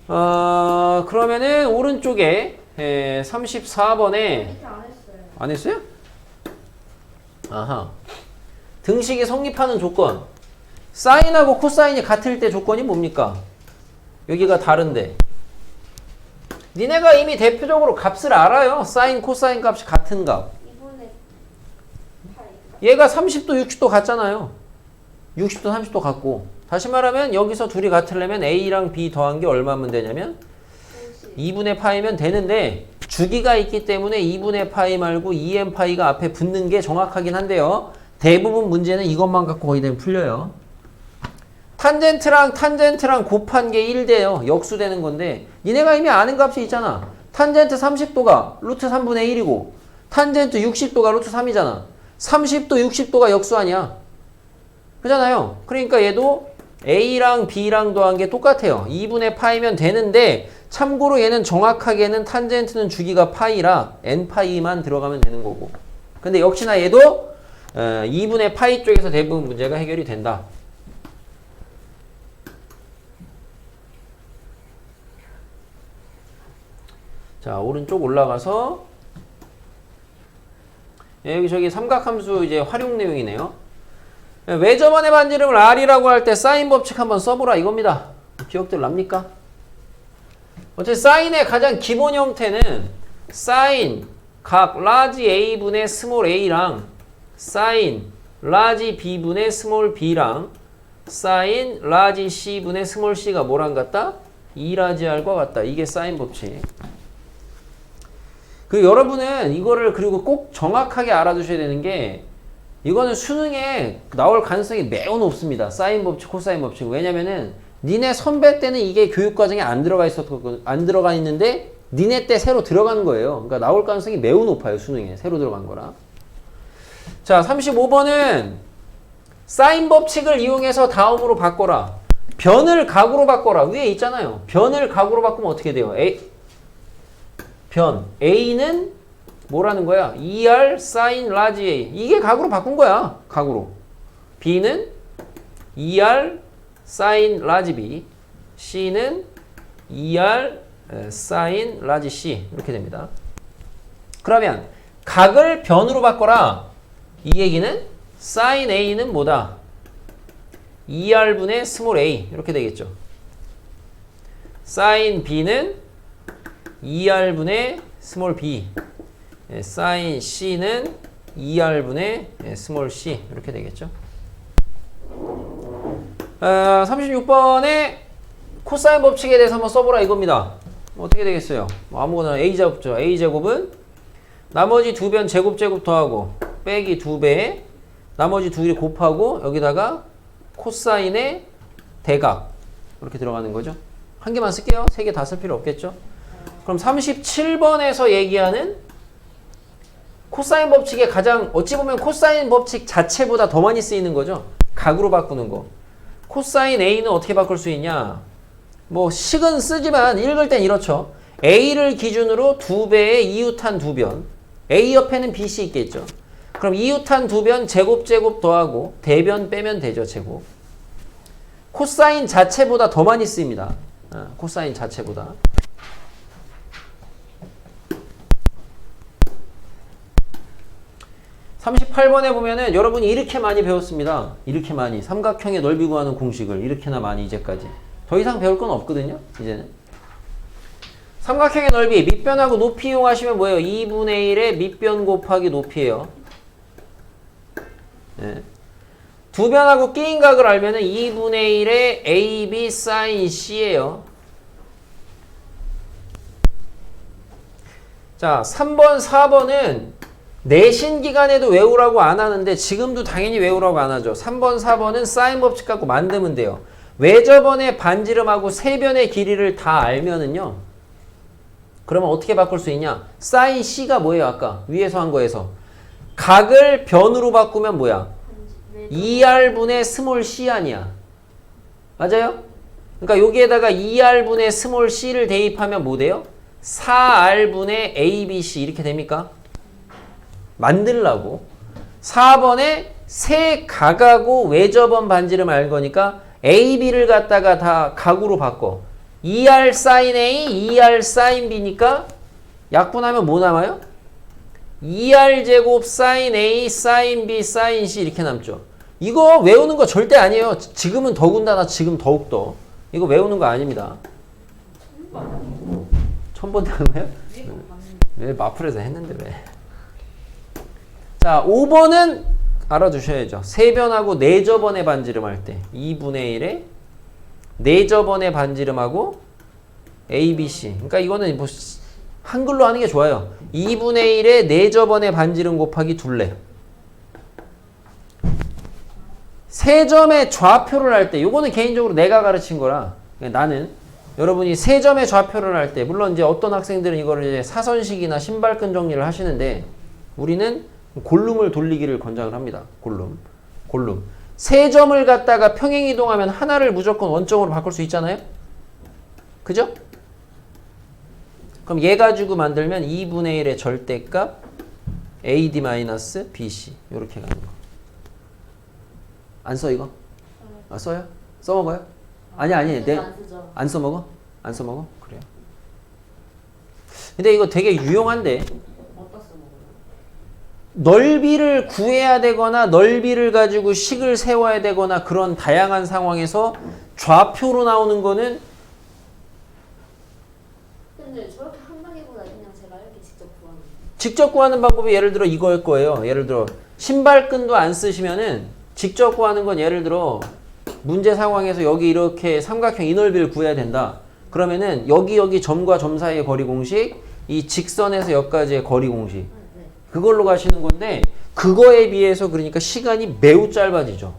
[SPEAKER 1] 그러면은 오른쪽에 34번에
[SPEAKER 2] 이렇게 안 했어요.
[SPEAKER 1] 안 했어요? 아하. 등식이 성립하는 조건. 사인하고 코사인이 같을 때 조건이 뭡니까? 여기가 다른데. 니네가 이미 대표적으로 값을 알아요. 사인, 코사인 값이 같은 값.
[SPEAKER 2] 2분의 파이.
[SPEAKER 1] 얘가 30도, 60도 같잖아요. 60도, 30도 같고. 다시 말하면 여기서 둘이 같으려면 A랑 B 더한 게 얼마면 되냐면 2분의 파이면 되는데 주기가 있기 때문에 2분의 파이 말고 2n 파이가 앞에 붙는 게 정확하긴 한데요. 대부분 문제는 이것만 갖고 거의 대부분 풀려요. 탄젠트랑 탄젠트랑 곱한 게 1돼요. 역수되는 건데 니네가 이미 아는 값이 있잖아. 탄젠트 30도가 루트 3분의 1이고 탄젠트 60도가 루트 3이잖아. 30도, 60도가 역수 아니야. 그잖아요. 그러니까 얘도 A랑 B랑 더한 게 똑같아요. 2분의 파이면 되는데 참고로 얘는 정확하게는 탄젠트는 주기가 파이라 n파이만 들어가면 되는 거고. 근데 역시나 얘도 2분의 파이 쪽에서 대부분 문제가 해결이 된다. 자, 오른쪽 올라가서 여기 저기 삼각함수 이제 활용 내용이네요. 외접원의 반지름을 R이라고 할 때 사인 법칙 한번 써보라 이겁니다. 기억들 납니까? 어차피 사인의 가장 기본 형태는 사인 각 라지 A분의 스몰 A랑 사인 라지 B분의 스몰 B랑 사인 라지 C분의 스몰 C가 뭐랑 같다? 2라지 R과 같다. 이게 사인 법칙. 그리고 여러분은 이거를 그리고 꼭 정확하게 알아두셔야 되는 게 이거는 수능에 나올 가능성이 매우 높습니다. 사인 법칙, 코사인 법칙. 왜냐면은 니네 선배 때는 이게 교육과정에 안 들어가 있는데 니네 때 새로 들어간 거예요. 그러니까 나올 가능성이 매우 높아요. 수능에 새로 들어간 거라. 자, 35번은 사인 법칙을 이용해서 다음으로 바꿔라. 변을 각으로 바꿔라. 위에 있잖아요. 변을 각으로 바꾸면 어떻게 돼요? 변 A는 뭐라는 거야? 2R 사인 라지 A. 이게 각으로 바꾼 거야. 각으로. B는 2R 사인 라지 B. C는 2R 사인 라지 C. 이렇게 됩니다. 그러면 각을 변으로 바꿔라. 이 얘기는 사인 A는 뭐다? 2R분의 스몰 a. 이렇게 되겠죠. 사인 B는 2R분의 스몰 b. 사인 C는 2R분의 스몰 c. 이렇게 되겠죠. 36번에 코사인 법칙에 대해서 한번 써보라 이겁니다. 어떻게 되겠어요? 뭐 아무거나 a제곱죠. a제곱은 나머지 두 변 제곱 더하고 빼기 2배에 나머지 두 개 곱하고 여기다가 코사인의 대각 이렇게 들어가는 거죠. 한 개만 쓸게요. 세 개 다 쓸 필요 없겠죠. 그럼 37번에서 얘기하는 코사인 법칙의 가장 어찌 보면 코사인 법칙 자체보다 더 많이 쓰이는 거죠. 각으로 바꾸는 거. 코사인 A는 어떻게 바꿀 수 있냐? 뭐 식은 쓰지만 읽을 땐 이렇죠. A를 기준으로 2배의 이웃한 두 변. A 옆에는 BC 있겠죠. 그럼 이웃한 두 변 제곱 더하고 대변 빼면 되죠. 제곱. 코사인 자체보다 더 많이 쓰입니다. 코사인 자체보다. 38번에 보면은 여러분이 이렇게 많이 배웠습니다. 이렇게 많이. 삼각형의 넓이 구하는 공식을 이렇게나 많이 이제까지. 더 이상 배울 건 없거든요. 이제는. 삼각형의 넓이 밑변하고 높이 이용하시면 뭐예요? 2분의 1의 밑변 곱하기 높이에요. 네. 두 변하고 끼인 각을 알면은 2분의 1의 AB sin C예요. 자, 3번, 4번은 내신 기간에도 외우라고 안 하는데 지금도 당연히 외우라고 안 하죠. 3번, 4번은 사인 법칙 갖고 만들면 돼요. 외접원의 반지름하고 세변의 길이를 다 알면은요. 그러면 어떻게 바꿀 수 있냐? 사인 C가 뭐예요? 아까 위에서 한 거에서. 각을 변으로 바꾸면 뭐야? 2R분의 스몰 c 아니야. 맞아요? 그러니까 여기에다가 2R분의 스몰 c를 대입하면 뭐 돼요? 4R분의 ABC 이렇게 됩니까? 만들라고. 4번에 세 각하고 외접원 반지름 알 거니까 AB를 갖다가 다 각으로 바꿔. 2R sin A, 2R sin B니까 약분하면 뭐 남아요? 2R 제곱 sin A, sin B, sin C 이렇게 남죠. 이거 외우는 거 절대 아니에요. 지금은 더군다나 지금 더욱더. 이거 외우는 거 아닙니다. 처음 본다는 거예요? 왜 마플에서 했는데 왜? 자, 5번은 알아두셔야죠. 세변하고 내접원의 반지름 할 때 2분의 1에 내접원의 반지름하고 ABC. 그러니까 이거는 뭐 한글로 하는 게 좋아요. 2분의 1에 내접원의 반지름 곱하기 둘레. 세점의 좌표를 할 때, 요거는 개인적으로 내가 가르친 거라. 나는 여러분이 세점의 좌표를 할 때, 물론 이제 어떤 학생들은 이거를 이제 사선식이나 신발끈 정리를 하시는데, 우리는 골룸을 돌리기를 권장을 합니다. 골룸. 세 점을 갖다가 평행 이동하면 하나를 무조건 원점으로 바꿀 수 있잖아요? 그죠? 그럼 얘 가지고 만들면 2분의 1의 절대값 AD-BC 이렇게 가는 거. 안 써 이거? 아, 써요? 써먹어요? 아니 안 써먹어? 안 써먹어? 그래요. 근데 이거 되게 유용한데 넓이를 구해야 되거나 넓이를 가지고 식을 세워야 되거나 그런 다양한 상황에서 좌표로 나오는 거는
[SPEAKER 2] 근데 저렇게 한다기보다 그냥 제가 이렇게
[SPEAKER 1] 직접 구하는 방법이 예를 들어 이거일 거예요. 예를 들어 신발끈도 안 쓰시면은 직접 구하는 건 예를 들어 문제 상황에서 여기 이렇게 삼각형 이 넓이를 구해야 된다. 그러면은 여기 점과 점 사이의 거리 공식, 이 직선에서 여기까지의 거리 공식 그걸로 가시는 건데 그거에 비해서 그러니까 시간이 매우 짧아지죠.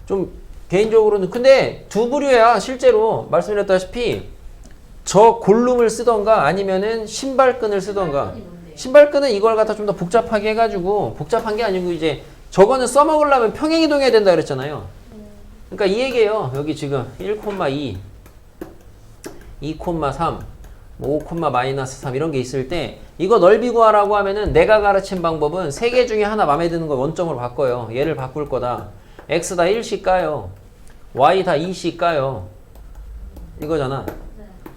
[SPEAKER 1] 좀 개인적으로는 근데 두 부류야. 실제로 말씀드렸다시피 저 골룸을 쓰던가 아니면은 신발끈을 쓰던가. 신발끈은 이걸 갖다 좀 더 복잡하게 해가지고 복잡한 게 아니고 이제 저거는 써먹으려면 평행 이동해야 된다 그랬잖아요. 그러니까 이 얘기예요. 여기 지금 1,2 2,3 5,-3 이런 게 있을 때 이거 넓이 구하라고 하면은 내가 가르친 방법은 세 개 중에 하나 마음에 드는 거 원점으로 바꿔요. 얘를 바꿀 거다. x 다 1씩 까요. y 다 2씩 까요. 이거잖아.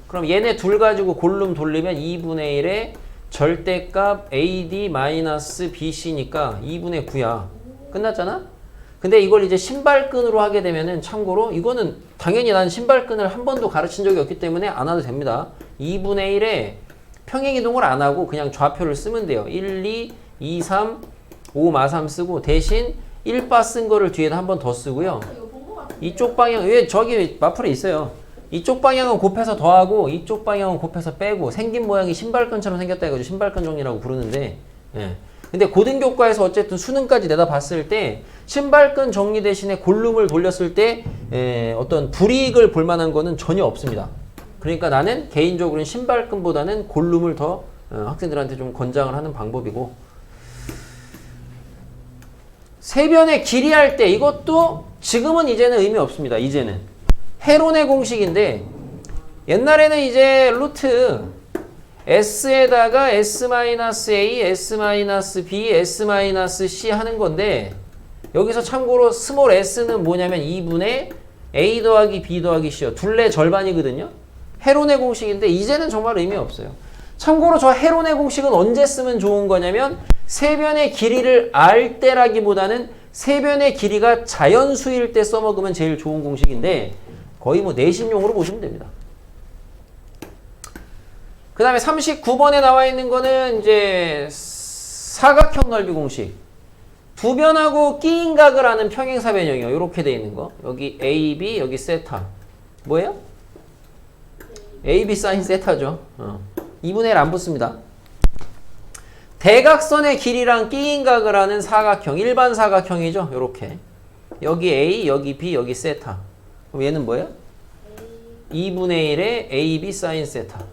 [SPEAKER 1] 그럼 얘네 둘 가지고 골룸 돌리면 2분의 1에 절대값 AD-BC니까 2분의 9야. 끝났잖아? 근데 이걸 이제 신발끈으로 하게 되면은 참고로 이거는 당연히 난 신발끈을 한 번도 가르친 적이 없기 때문에 안 해도 됩니다. 2분의 1에 평행이동을 안 하고 그냥 좌표를 쓰면 돼요. 1, 2, 2, 3, 5, 3 쓰고 대신 1바 쓴 거를 뒤에다 한 번 더 쓰고요.
[SPEAKER 2] 이거 본 거 같아.
[SPEAKER 1] 이쪽 방향, 왜 저기 마플에 있어요. 이쪽 방향은 곱해서 더하고 이쪽 방향은 곱해서 빼고 생긴 모양이 신발끈처럼 생겼다 해가지고 신발끈 정리라고 부르는데, 예. 근데 고등교과에서 어쨌든 수능까지 내다 봤을 때 신발끈 정리 대신에 골룸을 돌렸을 때 어떤 불이익을 볼 만한 거는 전혀 없습니다. 그러니까 나는 개인적으로는 신발끈보다는 골룸을 더 학생들한테 좀 권장을 하는 방법이고, 세변의 길이 할 때 이것도 지금은 이제는 의미 없습니다. 이제는 헤론의 공식인데 옛날에는 이제 루트 s에다가 s-a, s-b, s-c 하는 건데, 여기서 참고로 스몰 s는 뭐냐면 2분의 a 더하기 b 더하기 c요. 둘레 절반이거든요. 헤론의 공식인데 이제는 정말 의미 없어요. 참고로 저 헤론의 공식은 언제 쓰면 좋은 거냐면 세변의 길이를 알 때라기보다는 세변의 길이가 자연수일 때 써먹으면 제일 좋은 공식인데 거의 뭐 내신용으로 보시면 됩니다. 그 다음에 39번에 나와 있는 거는 이제 사각형 넓이 공식. 두 변하고 끼인 각을 하는 평행사변형이요. 이렇게 돼 있는 거. 여기 AB, 여기 세타. 뭐예요? AB 사인 세타죠. 2분의 1 안 붙습니다. 대각선의 길이랑 끼인 각을 하는 사각형. 일반 사각형이죠. 이렇게. 여기 A, 여기 B, 여기 세타. 그럼 얘는 뭐예요? 2분의 1의 AB 사인 세타.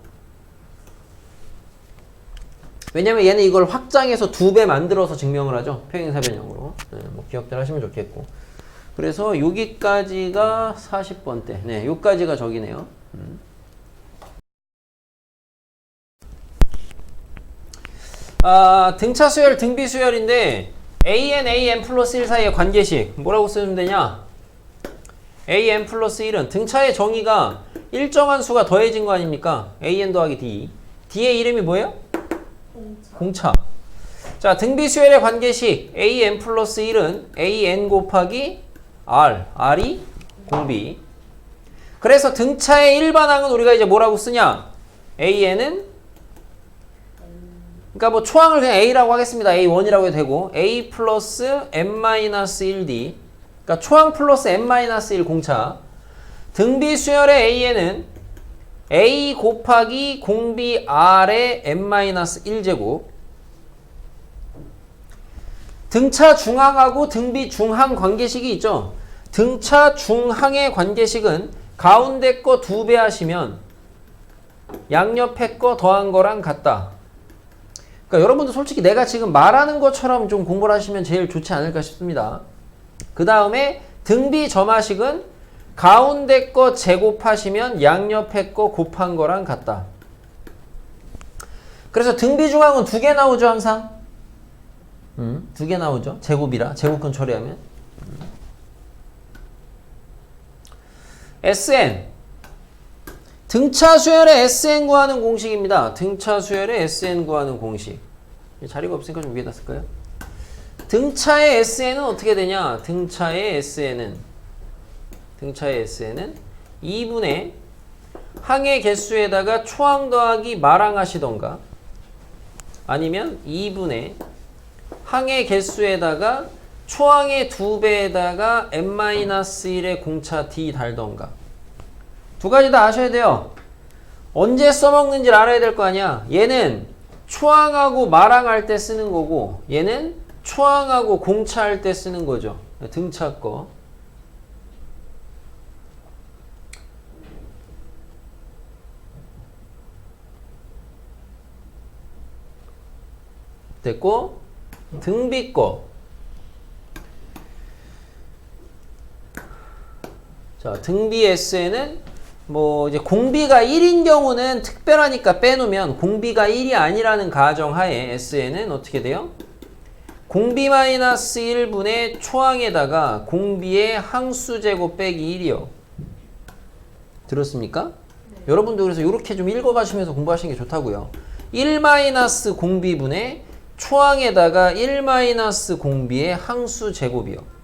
[SPEAKER 1] 왜냐면 얘는 이걸 확장해서 2배 만들어서 증명을 하죠. 평행사변형으로. 네, 뭐 기억들 하시면 좋겠고. 그래서 여기까지가 40번대. 네, 여기까지가 저기네요. 등차 수열, 등비 수열인데 AN 플러스 1 사이의 관계식 뭐라고 쓰면 되냐? AN 플러스 1은 등차의 정의가 일정한 수가 더해진 거 아닙니까? AN 더하기 D. D의 이름이 뭐예요? 공차. 자, 등비 수열의 관계식 AN 플러스 1은 AN 곱하기 R. R이 공비. 그래서 등차의 일반항은 우리가 이제 뭐라고 쓰냐? AN은 그러니까 뭐 초항을 그냥 A라고 하겠습니다. A1이라고 해도 되고 A 플러스 M-1D. 그러니까 초항 플러스 M-1 공차. 등비 수열의 AN은 A 곱하기 공비 R의 M-1제곱. 등차 중항하고 등비 중항 관계식이 있죠. 등차 중항의 관계식은 가운데 거 2배 하시면 양옆에 거 더한 거랑 같다. 그러니까 여러분도 솔직히 내가 지금 말하는 것처럼 좀 공부를 하시면 제일 좋지 않을까 싶습니다. 그 다음에 등비 점화식은 가운데 거 제곱하시면 양옆에 거 곱한 거랑 같다. 그래서 등비 중항은 2개 나오죠, 항상. 2개 나오죠. 제곱이라. 제곱근 처리하면. SN. 등차 수열의 SN 구하는 공식입니다. 등차 수열의 SN 구하는 공식. 자리가 없으니까 좀 위에다 쓸까요? 등차의 SN은 어떻게 되냐? 등차의 SN은 2분의 항의 개수에다가 초항 더하기 마랑 하시던가, 아니면 2분의 항의 개수에다가 초항의 2배에다가 n-1의 공차 d 달던가. 두 가지 다 아셔야 돼요. 언제 써먹는지를 알아야 될 거 아니야. 얘는 초항하고 마랑할 때 쓰는 거고, 얘는 초항하고 공차할 때 쓰는 거죠. 등차 거. 됐고, 등비 거. 자, 등비 SN은 뭐 이제 공비가 1인 경우는 특별하니까 빼놓으면 공비가 1이 아니라는 가정하에 SN은 어떻게 돼요? 공비-1분의 초항에다가 공비의 항수 제곱 빼기 1이요. 들었습니까? 네. 여러분도 그래서 이렇게 좀 읽어가시면서 공부하시는 게 좋다고요. 1-공비분의 초항에다가 1-공비의 항수 제곱이요.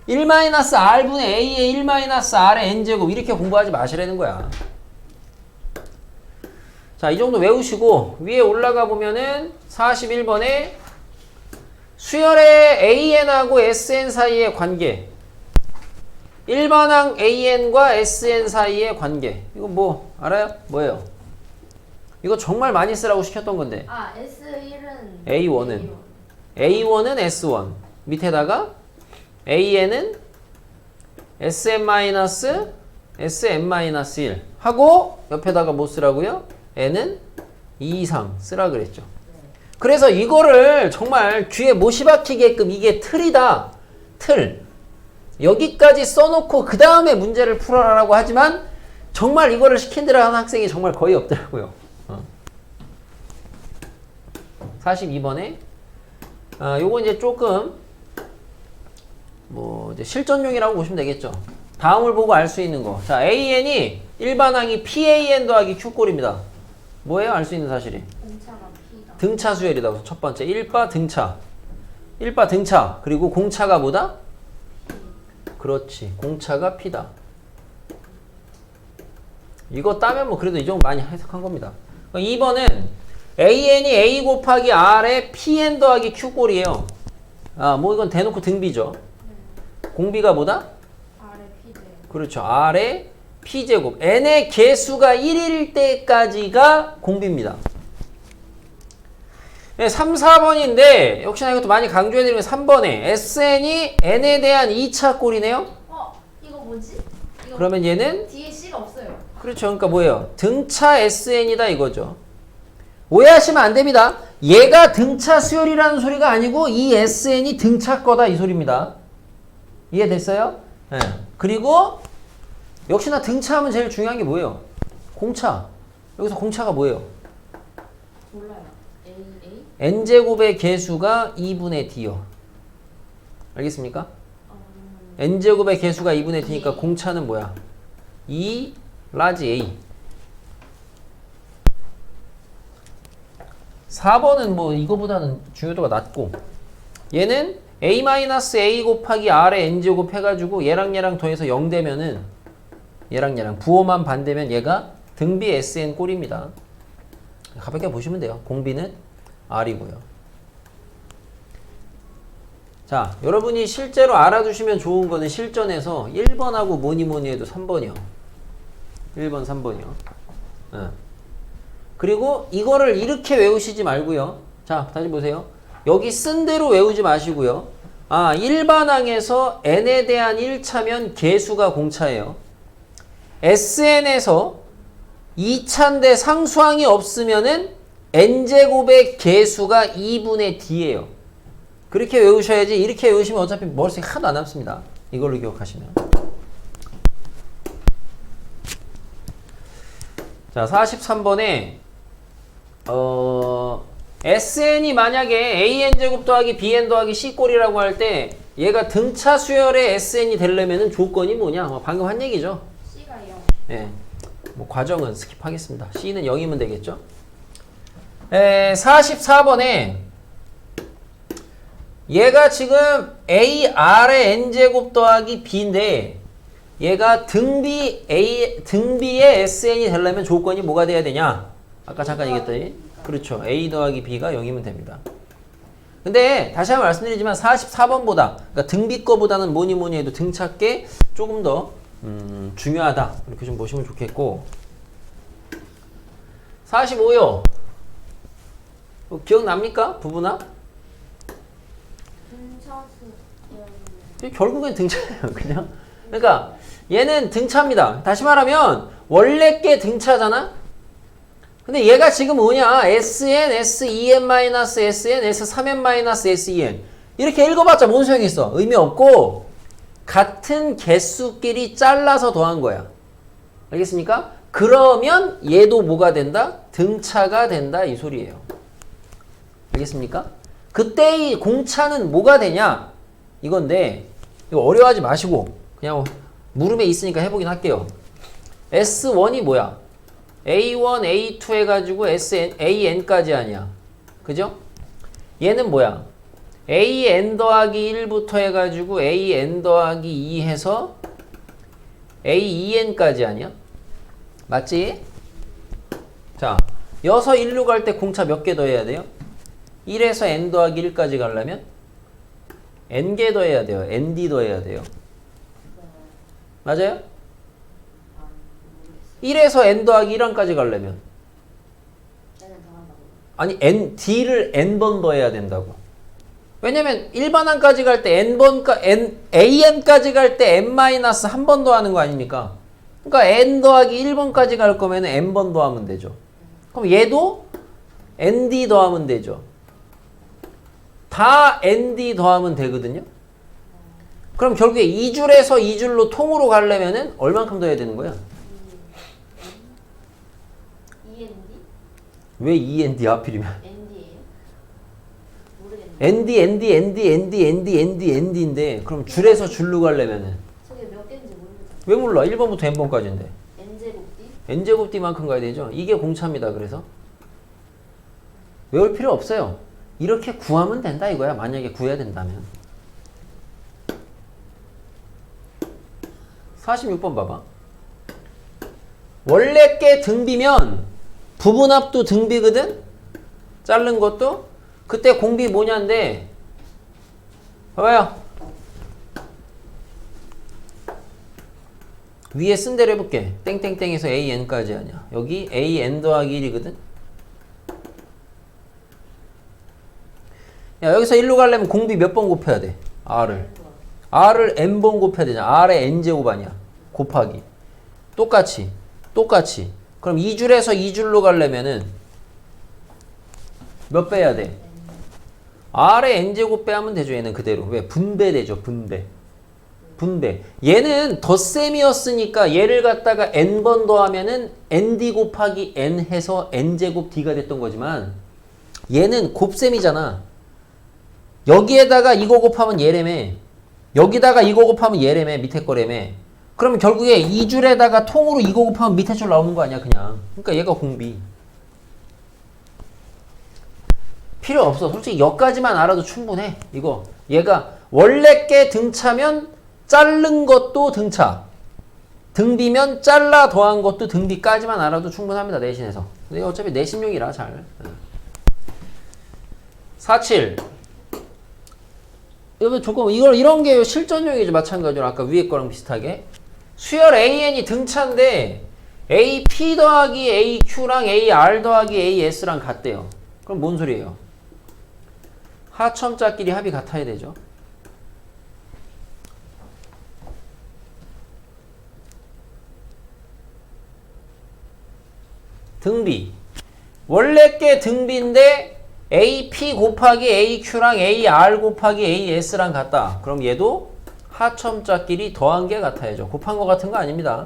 [SPEAKER 1] 1-r분의 a의 1-r의 n제곱 이렇게 공부하지 마시라는 거야. 자, 이 정도 외우시고 위에 올라가 보면은 41번에 수열의 an하고 sn 사이의 관계. 일반항 AN과 SN 사이의 관계. 이거 뭐 알아요? 뭐예요? 이거 정말 많이 쓰라고 시켰던 건데.
[SPEAKER 2] 아 S1은
[SPEAKER 1] A1은 A1은 S1 밑에다가 AN은 SM-SM-1 하고 옆에다가 뭐 쓰라고요? N은 2 이상 쓰라 그랬죠. 그래서 이거를 정말 귀에 못이 박히게끔 이게 틀이다. 틀. 여기까지 써놓고 그 다음에 문제를 풀어라라고 하지만 정말 이거를 시킨다라 하는 학생이 정말 거의 없더라고요. 42번에 요거 이제 조금 뭐 이제 실전용이라고 보시면 되겠죠. 다음을 보고 알 수 있는 거. 자, AN이 일반항이 PAN 더하기 Q꼴입니다. 뭐예요? 알 수 있는 사실이.
[SPEAKER 2] 공차가 P다.
[SPEAKER 1] 등차 수열이다. 첫 번째 1바 등차. 1바 등차. 그리고 공차가 뭐다? 그렇지. 공차가 P다. 이거 따면 뭐 그래도 이 정도 많이 해석한 겁니다. 2번은 AN이 A 곱하기 R의 PN 더하기 Q꼴이에요. 뭐 이건 대놓고 등비죠. 공비가 뭐다?
[SPEAKER 2] R의 P제.
[SPEAKER 1] 그렇죠. R의 P제곱. N의 개수가 1일 때까지가 공비입니다. 네, 3, 4번인데 역시나 이것도 많이 강조해드리면 3번에 SN이 N에 대한 2차 꼴이네요.
[SPEAKER 2] 이거 뭐지? 이거
[SPEAKER 1] 그러면 얘는
[SPEAKER 2] 뒤에 C가 없어요.
[SPEAKER 1] 그렇죠. 그러니까 뭐예요? 등차 SN이다 이거죠. 오해하시면 안 됩니다. 얘가 등차 수열이라는 소리가 아니고 이 SN이 등차 거다 이 소리입니다. 이해됐어요? 네. 그리고 역시나 등차하면 제일 중요한 게 뭐예요? 공차. 여기서 공차가 뭐예요?
[SPEAKER 2] 몰라요. A
[SPEAKER 1] n제곱의 개수가 2분의 d요. 알겠습니까? n제곱의 개수가 2분의 d니까 공차는 뭐야? 2 라지 A. 4번은 뭐 이거보다는 중요도가 낮고 얘는 A-A 곱하기 R의 n제곱 해가지고 얘랑 더해서 0 되면은 얘랑 부호만 반대면 얘가 등비 SN 꼴입니다. 가볍게 보시면 돼요. 공비는 R이고요. 자, 여러분이 실제로 알아두시면 좋은 거는 실전에서 1번하고 뭐니 해도 3번이요. 1번, 3번이요. 그리고 이거를 이렇게 외우시지 말고요. 자, 다시 보세요. 여기 쓴 대로 외우지 마시고요. 일반항에서 n에 대한 1차면 개수가 공차예요. SN에서 2차인데 상수항이 없으면은 n제곱의 개수가 2분의 d예요. 그렇게 외우셔야지. 이렇게 외우시면 어차피 머릿속에 하나도 안 남습니다. 이걸로 기억하시면. 자, 43번에 SN이 만약에 AN제곱 더하기 BN 더하기 C꼴이라고 할 때 얘가 등차 수열의 SN이 되려면 조건이 뭐냐? 방금 한 얘기죠.
[SPEAKER 2] C가 0.
[SPEAKER 1] 예. 뭐 과정은 스킵하겠습니다. C는 0이면 되겠죠. 44번에 얘가 지금 AR의 N제곱 더하기 B인데 얘가 등비의 SN이 되려면 조건이 뭐가 돼야 되냐? 아까 잠깐 얘기했더니 그렇죠. A 더하기 B가 0이면 됩니다. 근데 다시 한번 말씀드리지만 44번보다 그러니까 등비 거보다는 뭐니 해도 등차께 조금 더 중요하다. 이렇게 좀 보시면 좋겠고 45요. 기억납니까? 부분합?
[SPEAKER 2] 등차수.
[SPEAKER 1] 결국엔 등차예요. 그냥. 그러니까 얘는 등차입니다. 다시 말하면 원래 게 등차잖아. 근데 얘가 지금 뭐냐? SN, SEN-SN, S3N-SEN 이렇게 읽어봤자 뭔 소용이 있어? 의미 없고 같은 개수끼리 잘라서 더한 거야. 알겠습니까? 그러면 얘도 뭐가 된다? 등차가 된다 이 소리예요. 알겠습니까? 그때의 공차는 뭐가 되냐? 이건데 이거 어려워하지 마시고 그냥 물음에 있으니까 해보긴 할게요. S1이 뭐야? A1, A2 해가지고 AN까지 아니야. 그죠? 얘는 뭐야? AN 더하기 1부터 해가지고 AN 더하기 2 해서 AEN까지 아니야? 맞지? 자, 여서 1로 갈 때 공차 몇 개 더해야 돼요? 1에서 N 더하기 1까지 가려면 N개 더해야 돼요. ND 더해야 돼요. 맞아요?
[SPEAKER 2] 아, 모르겠어요.
[SPEAKER 1] 1에서 n 더하기 1항까지 가려면
[SPEAKER 2] 얘는 더한다고.
[SPEAKER 1] 아니 d를 n번 더해야 된다고. 왜냐면 일반항까지 갈 때 an까지 갈 때 n-1 번 더하는 거 아닙니까? 그러니까 n 더하기 1번까지 갈 거면 n번 더하면 되죠. 그럼 얘도 nd 더하면 되죠. 다 nd 더하면 되거든요. 그럼 결국에 2줄에서 2줄로 통으로 가려면은 얼만큼 더해야 되는 거야?
[SPEAKER 2] END?
[SPEAKER 1] 왜 END 하필이면?
[SPEAKER 2] ND예요? 모르겠네.
[SPEAKER 1] ND인데 그럼 줄에서 줄로 가려면은
[SPEAKER 2] 저게 몇 개인지 모르겠어요.
[SPEAKER 1] 왜 몰라? 1번부터 n번까지인데
[SPEAKER 2] N제곱 D?
[SPEAKER 1] n제곱 d만큼 가야 되죠. 이게 공차입니다. 그래서 외울 필요 없어요. 이렇게 구하면 된다 이거야. 만약에 구해야 된다면 46번 봐봐. 원래 게 등비면 부분합도 등비거든? 자른 것도? 그때 공비 뭐냐인데 봐봐요. 위에 쓴 대로 해볼게. 땡땡땡에서 AN까지 아니야. 여기 AN 더하기 1이거든? 야, 여기서 1로 가려면 공비 몇 번 곱해야 돼? R을 n번 곱해야 되잖아. R의 n제곱 아니야. 곱하기. 똑같이. 그럼 2줄에서 2줄로 가려면은 몇 빼야 돼? R의 n제곱 빼하면 되죠. 얘는 그대로. 왜? 분배되죠. 분배. 얘는 덧셈이었으니까 얘를 갖다가 n번 더하면은 nd 곱하기 n 해서 n제곱 d가 됐던 거지만 얘는 곱셈이잖아. 여기에다가 이거 곱하면 얘래매. 여기다가 이거 곱하면 얘래매. 밑에 거래매. 그러면 결국에 2줄에다가 통으로 이거 곱하면 밑에 줄 나오는 거 아니야 그냥. 그러니까 얘가 공비. 필요 없어. 솔직히 여기까지만 알아도 충분해. 이거 얘가 원래 게 등차면 자른 것도 등차. 등비면 잘라 더한 것도 등비까지만 알아도 충분합니다. 내신에서. 근데 어차피 내신용이라 잘. 47. 여러분 조금 이런 게 실전용이죠. 마찬가지로 아까 위에 거랑 비슷하게. 수열 AN이 등차인데 AP 더하기 AQ랑 AR 더하기 AS랑 같대요. 그럼 뭔 소리예요? 하첨자끼리 합이 같아야 되죠. 등비. 원래 게 등비인데 AP 곱하기 AQ랑 AR 곱하기 AS랑 같다. 그럼 얘도 하첨자끼리 더한 게 같아야죠. 곱한 거 같은 거 아닙니다.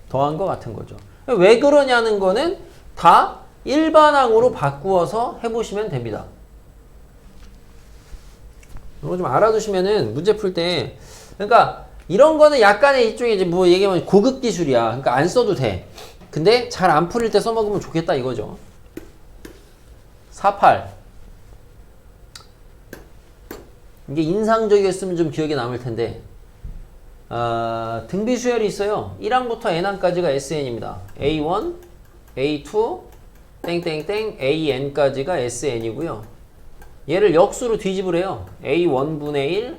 [SPEAKER 1] 더한 거 같은 거죠. 왜 그러냐는 거는 다 일반항으로 바꾸어서 해보시면 됩니다. 이거 좀 알아두시면은 문제 풀 때, 그러니까 이런 거는 약간의 일종의 이제 뭐 얘기하면 고급 기술이야. 그러니까 안 써도 돼. 근데 잘 안 풀릴 때 써먹으면 좋겠다 이거죠. 48. 이게 인상적이었으면 좀 기억에 남을 텐데, 등비 수열이 있어요. 1항부터 n항까지가 SN입니다. A1, A2, 땡땡땡, AN까지가 SN이고요. 얘를 역수로 뒤집으래요. A1분의 1,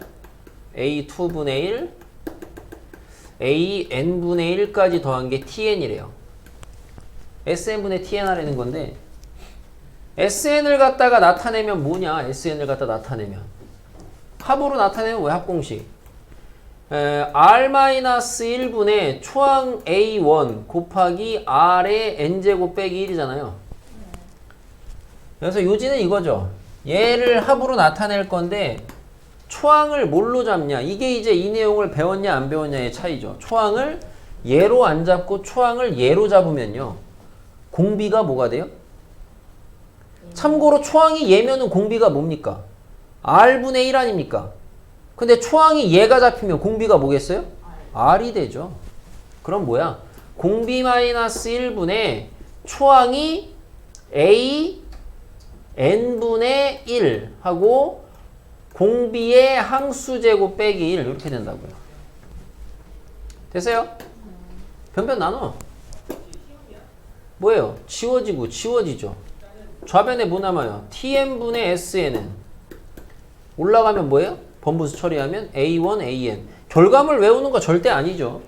[SPEAKER 1] A2분의 1, AN분의 1까지 더한 게 TN이래요. SN분의 TN하라는 건데, SN을 갖다가 나타내면 뭐냐? SN을 갖다 나타내면 합으로 나타내면 왜 합공식? R-1분의 초항 A1 곱하기 R의 N제곱 빼기 1이잖아요. 그래서 요지는 이거죠. 얘를 합으로 나타낼 건데 초항을 뭘로 잡냐? 이게 이제 이 내용을 배웠냐 안 배웠냐의 차이죠. 초항을 얘로 안 잡고 초항을 얘로 잡으면요. 공비가 뭐가 돼요? 참고로 초항이 얘면은 공비가 뭡니까? R분의 1 아닙니까? 근데 초항이 얘가 잡히면 공비가 뭐겠어요? R이 되죠. 그럼 뭐야? 공비 마이너스 1분의 초항이 A n분의 1 하고 공비의 항수제곱 빼기 1 이렇게 된다고요. 됐어요? 변변 나눠. 뭐예요? 지워지고 지워지죠. 좌변에 뭐 남아요? tn분의 sn은 올라가면 뭐예요? 번분수 처리하면 a1, an. 결과물 외우는 거 절대 아니죠.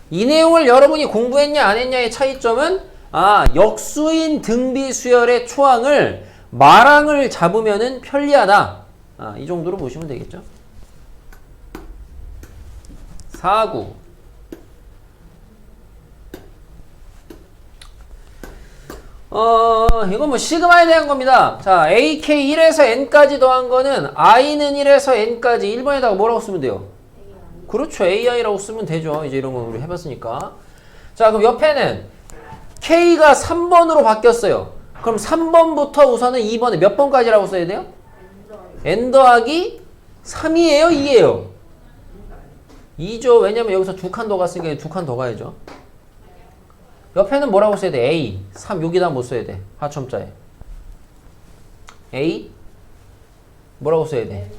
[SPEAKER 1] 이 내용을 여러분이 공부했냐 안 했냐의 차이점은 역수인 등비 수열의 초항을 마랑을 잡으면은 편리하다. 이 정도로 보시면 되겠죠. 4구. 이건 뭐 시그마에 대한 겁니다. 자, AK 1에서 N까지 더한 거는 I는 1에서 N까지 1번에다가 뭐라고 쓰면 돼요? 그렇죠. AI라고 쓰면 되죠. 이제 이런 거 우리 해봤으니까. 자, 그럼 옆에는 K가 3번으로 바뀌었어요. 그럼 3번부터 우선은 2번에 몇 번까지라고 써야 돼요? N 더하기 3이에요? 2예요? 2죠. 왜냐면 여기서 두 칸 더 갔으니까 두 칸 더 가야죠. 옆에는 뭐라고 써야 돼? A. 3 여기다 뭐 써야 돼? 하첨자에. A 뭐라고 써야 돼?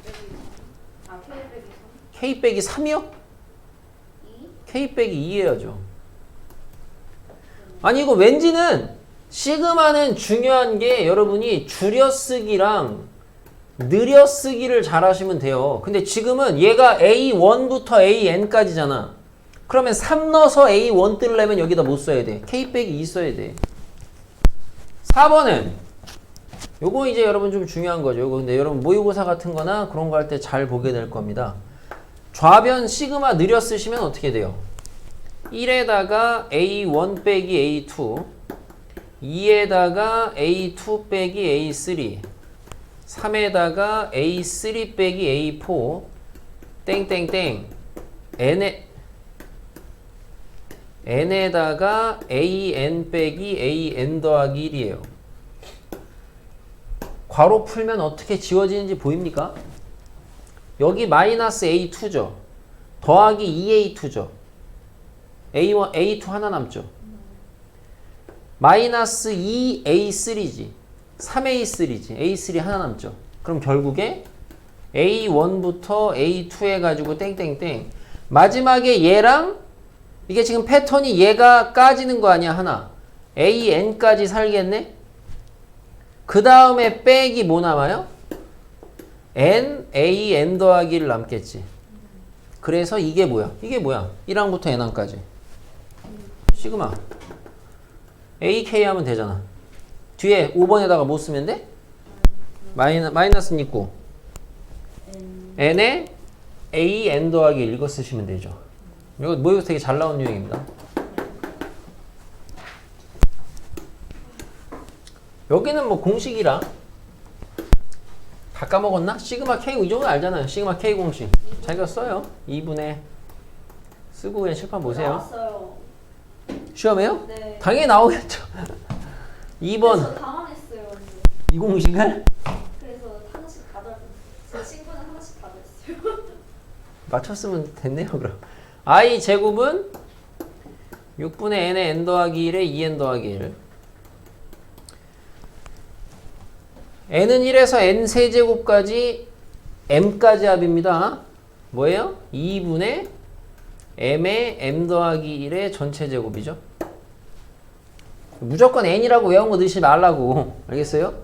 [SPEAKER 1] K 빼기 3이요? K 빼기 2 해야죠. 아니 이거 왠지는 시그마는 중요한 게 여러분이 줄여쓰기랑 느려쓰기를 잘 하시면 돼요. 근데 지금은 얘가 A1부터 AN까지잖아. 그러면 3 넣어서 A1 뜨려면 여기다 뭐 써야 돼? K 빼기 2 써야 돼. 4번은 요거 이제 여러분 좀 중요한 거죠. 요거 근데 여러분 모의고사 같은 거나 그런 거 할 때 잘 보게 될 겁니다. 좌변 시그마 느려 쓰시면 어떻게 돼요? 1에다가 A1 빼기 A2 2에다가 A2 빼기 A3 3에다가 A3 빼기 A4 땡땡땡 N에다가 AN 빼기 AN 더하기 1이에요. 괄호 풀면 어떻게 지워지는지 보입니까? 여기 마이너스 A2죠. 더하기 2A2죠. A1, A2 하나 남죠. 마이너스 2A3지. 3A3지. A3 하나 남죠. 그럼 결국에 A1부터 A2 해가지고 땡땡땡. 마지막에 얘랑 이게 지금 패턴이 얘가 까지는 거 아니야 하나. AN까지 살겠네. 그 다음에 빼기 뭐 남아요? N, A, N 더하기 1 남겠지. 그래서 이게 뭐야? 이게 뭐야? 1항부터 N항까지. 시그마. A, K 하면 되잖아. 뒤에 5번에다가 뭐 쓰면 돼? 마이너스는 있고. N에 A, N 더하기 1 이거 쓰시면 되죠. 이거 모의고사 되게 잘 나온 유형입니다. 여기는 뭐 공식이랑 다 까먹었나? 시그마 K 이 정도 알잖아요. 시그마 K 공식. 자기가 써요. 2분의 쓰고 그냥 칠판 보세요.
[SPEAKER 2] 나왔어요.
[SPEAKER 1] 시험에요?
[SPEAKER 2] 네.
[SPEAKER 1] 당연히 나오겠죠. 2번
[SPEAKER 2] 그래서 당황했어요. 언니.
[SPEAKER 1] 이 공식을
[SPEAKER 2] 그래서 하나씩 다 제 친구는 하나씩 다 줬어요.
[SPEAKER 1] 맞췄으면 됐네요. 그럼 I 제곱은 6분의 n의 n 더하기 1에 2n 더하기 1. n은 1에서 n 세제곱까지 m까지 합입니다. 뭐예요? 2분의 m의 m 더하기 1의 전체 제곱이죠. 무조건 n이라고 외운 거 넣으시지 말라고. 알겠어요?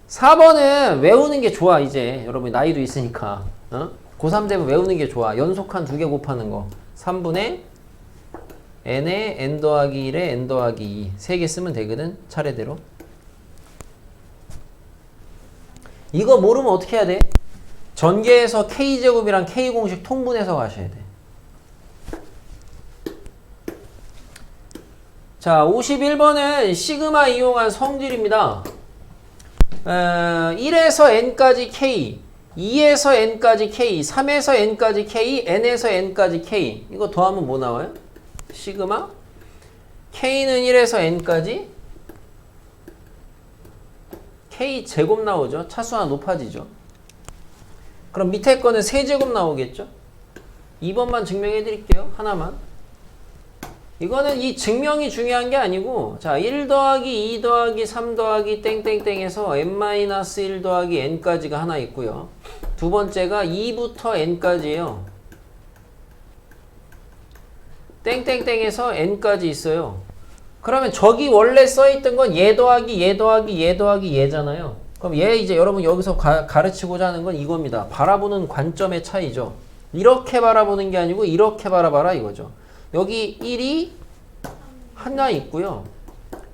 [SPEAKER 1] 4번은 외우는 게 좋아. 이제 여러분이 나이도 있으니까 고3 되면 외우는 게 좋아. 연속한 2개 곱하는 거. 3분의 n의 n 더하기 1에 n 더하기 2 3개 쓰면 되거든. 차례대로. 이거 모르면 어떻게 해야 돼? 전개해서 K제곱이랑 K공식 통분해서 가셔야 돼. 자, 51번은 시그마 이용한 성질입니다. 1에서 n까지 K, 2에서 n까지 K, 3에서 n까지 K, n에서 n까지 K. 이거 더하면 뭐 나와요? 시그마 K는 1에서 n까지 K 제곱 나오죠. 차수가 높아지죠. 그럼 밑에 거는 세제곱 나오겠죠. 2번만 증명해 드릴게요. 하나만. 이거는 이 증명이 중요한 게 아니고, 자, 1 더하기 2 더하기 3 더하기 땡땡땡에서 n-1 더하기 n까지가 하나 있고요. 두 번째가 2부터 n까지예요. 땡땡땡에서 n까지 있어요. 그러면 저기 원래 써있던 건 얘 더하기 얘 더하기 얘 더하기 얘잖아요. 그럼 얘 이제 여러분 여기서 가르치고자 하는 건 이겁니다. 바라보는 관점의 차이죠. 이렇게 바라보는 게 아니고 이렇게 바라봐라 이거죠. 여기 1이 하나 있고요.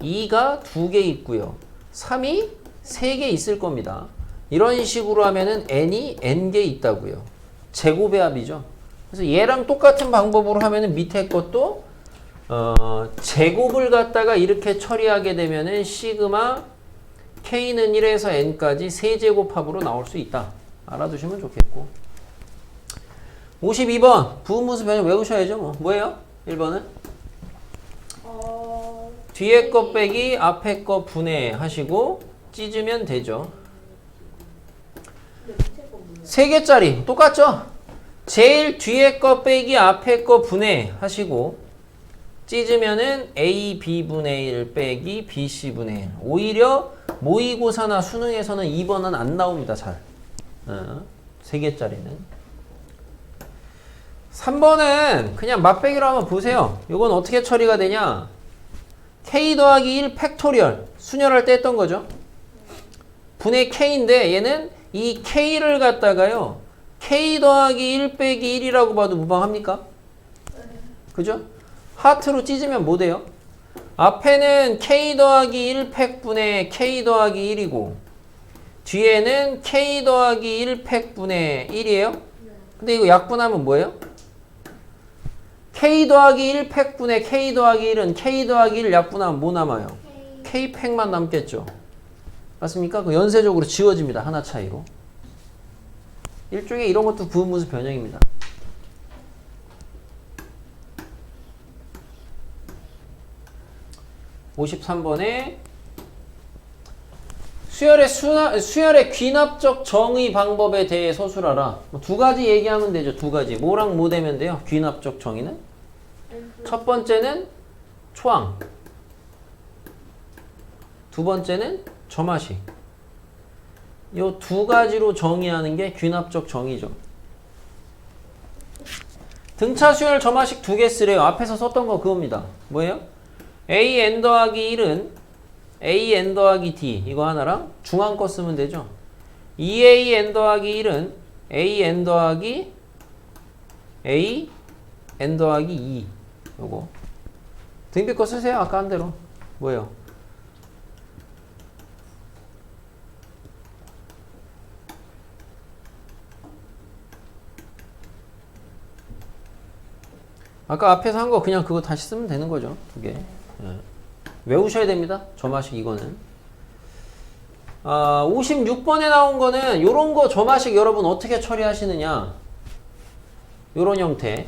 [SPEAKER 1] 2가 2개 있고요. 3이 3개 있을 겁니다. 이런 식으로 하면은 n이 n개 있다고요. 제곱의 합이죠. 그래서 얘랑 똑같은 방법으로 하면은 밑에 것도 제곱을 갖다가 이렇게 처리하게 되면은 시그마 k는 1에서 n까지 세제곱합으로 나올 수 있다. 알아두시면 좋겠고. 52번 부분분수 변형 외우셔야죠. 뭐예요? 1번은? 뒤에 거 빼기 앞에 거 분해하시고 찢으면 되죠. 3개짜리 똑같죠? 제일 뒤에 거 빼기 앞에 거 분해하시고 찢으면은 A, B분의 1 빼기 B, C분의 1. 오히려 모의고사나 수능에서는 2번은 안 나옵니다. 잘. 3개짜리는. 3번은 그냥 맛배기로 한번 보세요. 이건 어떻게 처리가 되냐? K 더하기 1 팩토리얼. 순열할 때 했던 거죠. 분의 K인데 얘는 이 K를 갖다가요. K 더하기 1 빼기 1이라고 봐도 무방합니까? 그죠? 하트로 찢으면 뭐 돼요? 앞에는 K 더하기 1 팩분의 K 더하기 1이고 뒤에는 K 더하기 1 팩분의 1이에요? 근데 이거 약분하면 뭐예요? K 더하기 1 팩분의 K 더하기 1은 K 더하기 1 약분하면 뭐 남아요? K 팩만 남겠죠. 맞습니까? 그 연쇄적으로 지워집니다. 하나 차이로. 일종의 이런 것도 부분분수 변형입니다. (53번에) 수열의 귀납적 정의 방법에 대해 서술하라. 2가지 얘기하면 되죠. 2가지. 뭐랑 뭐 되면 돼요? 귀납적 정의는? 첫 번째는 초항. 두 번째는 점화식. 요 2가지로 정의하는 게 귀납적 정의죠. 등차 수열 점화식 2개 쓰래요. 앞에서 썼던 거 그겁니다. 뭐예요? an 더하기 1은 an 더하기 d 이거 하나랑 중앙 거 쓰면 되죠. 2an 더하기 1은 an 더하기 an 더하기 2 요거 등비 거 쓰세요. 아까 한 대로. 뭐예요? 아까 앞에서 한 거 그냥 그거 다시 쓰면 되는 거죠. 2개. 예. 외우셔야 됩니다. 점화식 이거는. 56번에 나온 거는 요런 거 점화식 여러분 어떻게 처리하시느냐. 요런 형태.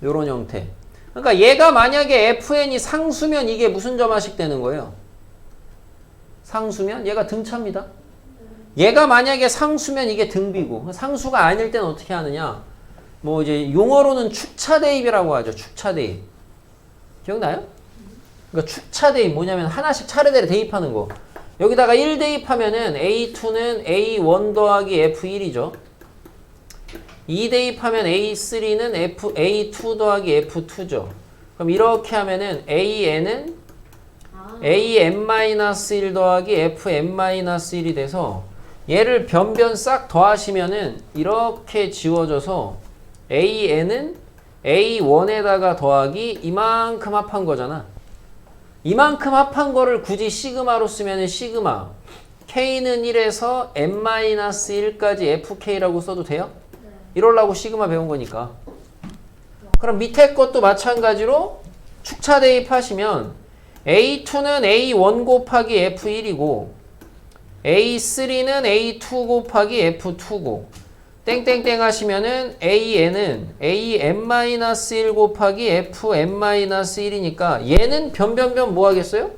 [SPEAKER 1] 요런 형태. 그러니까 얘가 만약에 fn이 상수면 이게 무슨 점화식 되는 거예요? 상수면? 얘가 등차입니다. 얘가 만약에 상수면 이게 등비고 상수가 아닐 때는 어떻게 하느냐. 뭐 이제 용어로는 축차 대입이라고 하죠. 축차 대입. 기억나요? 그러니까 축차 대입 뭐냐면 하나씩 차례대로 대입하는 거. 여기다가 1 대입하면은 A2는 A1 더하기 F1이죠. 2 대입하면 A3는 A2 더하기 F2죠. 그럼 이렇게 하면은 AN은 AN-1 더하기 FN-1이 돼서 얘를 변변 싹 더하시면은 이렇게 지워져서 AN은 A1에다가 더하기 이만큼 합한 거잖아. 이만큼 합한 거를 굳이 시그마로 쓰면은 시그마 K는 1에서 N-1까지 FK라고 써도 돼요?
[SPEAKER 2] 네.
[SPEAKER 1] 이러려고 시그마 배운 거니까. 그럼 밑에 것도 마찬가지로 축차 대입하시면 A2는 A1 곱하기 F1이고 A3는 A2 곱하기 F2고 땡땡땡 하시면은 AN은 AN-1 곱하기 FN-1이니까 얘는 변변변 뭐 하겠어요?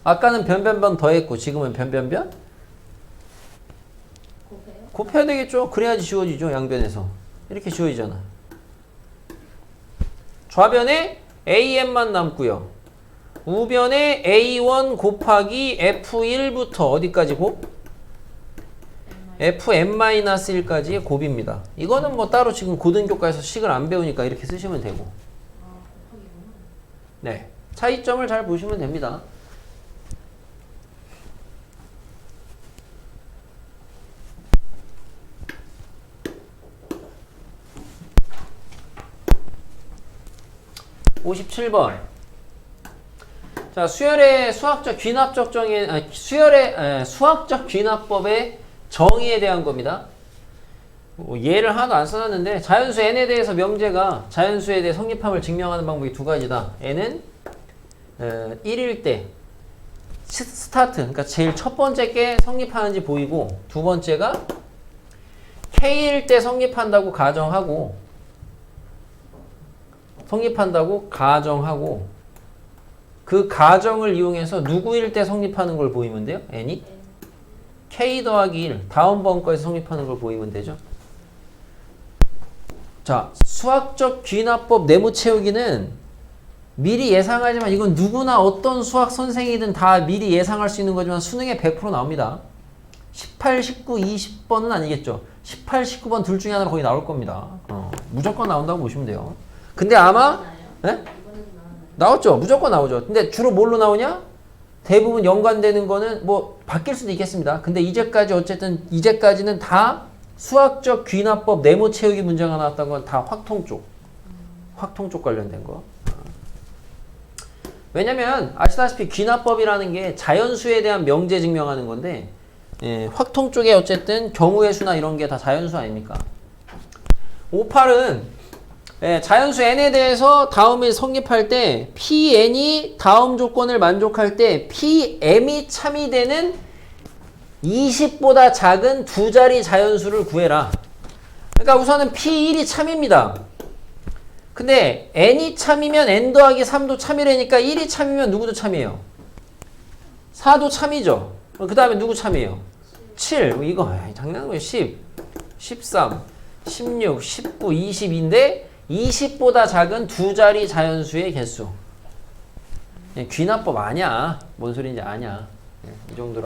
[SPEAKER 1] 아까는 변변변 더했고 지금은 변변변? 곱해야 되겠죠. 그래야지 지워지죠. 양변에서. 이렇게 지워지잖아. 좌변에 AN만 남고요. 우변에 A1 곱하기 F1부터 어디까지 곱? FN-1까지의 곱입니다. 이거는 뭐 따로 지금 고등교과에서 식을 안 배우니까 이렇게 쓰시면 되고. 네. 차이점을 잘 보시면 됩니다. 57번. 자, 수열의 수학적 귀납적 정의, 수학적 귀납법의 정의에 대한 겁니다. 예를 하나도 안 써놨는데, 자연수 n에 대해서 명제가 자연수에 대해 성립함을 증명하는 방법이 두 가지다. n은 1일 때 스타트, 그러니까 제일 첫 번째 게 성립하는지 보이고, 두 번째가 k일 때 성립한다고 가정하고, 그 가정을 이용해서 누구일 때 성립하는 걸 보이면 돼요? n이 k 더하기 1 다음 번 거에서 성립하는 걸 보이면 되죠. 자, 수학적 귀납법 네모 채우기는 미리 예상하지만 이건 누구나 어떤 수학 선생이든 다 미리 예상할 수 있는 거지만 수능에 100% 나옵니다. 18, 19, 20번은 아니겠죠. 18, 19번 둘 중에 하나로 거의 나올 겁니다. 무조건 나온다고 보시면 돼요. 근데 아마 네?
[SPEAKER 2] 이거는 나와요.
[SPEAKER 1] 나왔죠. 무조건 나오죠. 근데 주로 뭘로 나오냐? 대부분 연관되는 거는 뭐 바뀔 수도 있겠습니다. 근데 이제까지는 다 수학적 귀납법 네모 채우기 문제가 나왔던 건 다 확통 쪽 관련된 거. 왜냐면 아시다시피 귀납법이라는 게 자연수에 대한 명제 증명하는 건데, 확통 쪽에 어쨌든 경우의 수나 이런 게 다 자연수 아닙니까? 58은 자연수 n에 대해서 다음에 성립할 때 Pn이 다음 조건을 만족할 때 Pm이 참이 되는 20보다 작은 두 자리 자연수를 구해라. 그러니까 우선은 P1이 참입니다. 근데 n이 참이면 n 더하기 3도 참이라니까 1이 참이면 누구도 참이에요? 4도 참이죠. 그 다음에 누구 참이에요? 7. 이거 장난하는 거예요. 10, 13, 16, 19, 20인데 20보다 작은 두 자리 자연수의 개수. 귀납법 아냐. 뭔 소리인지 아냐. 이 정도로.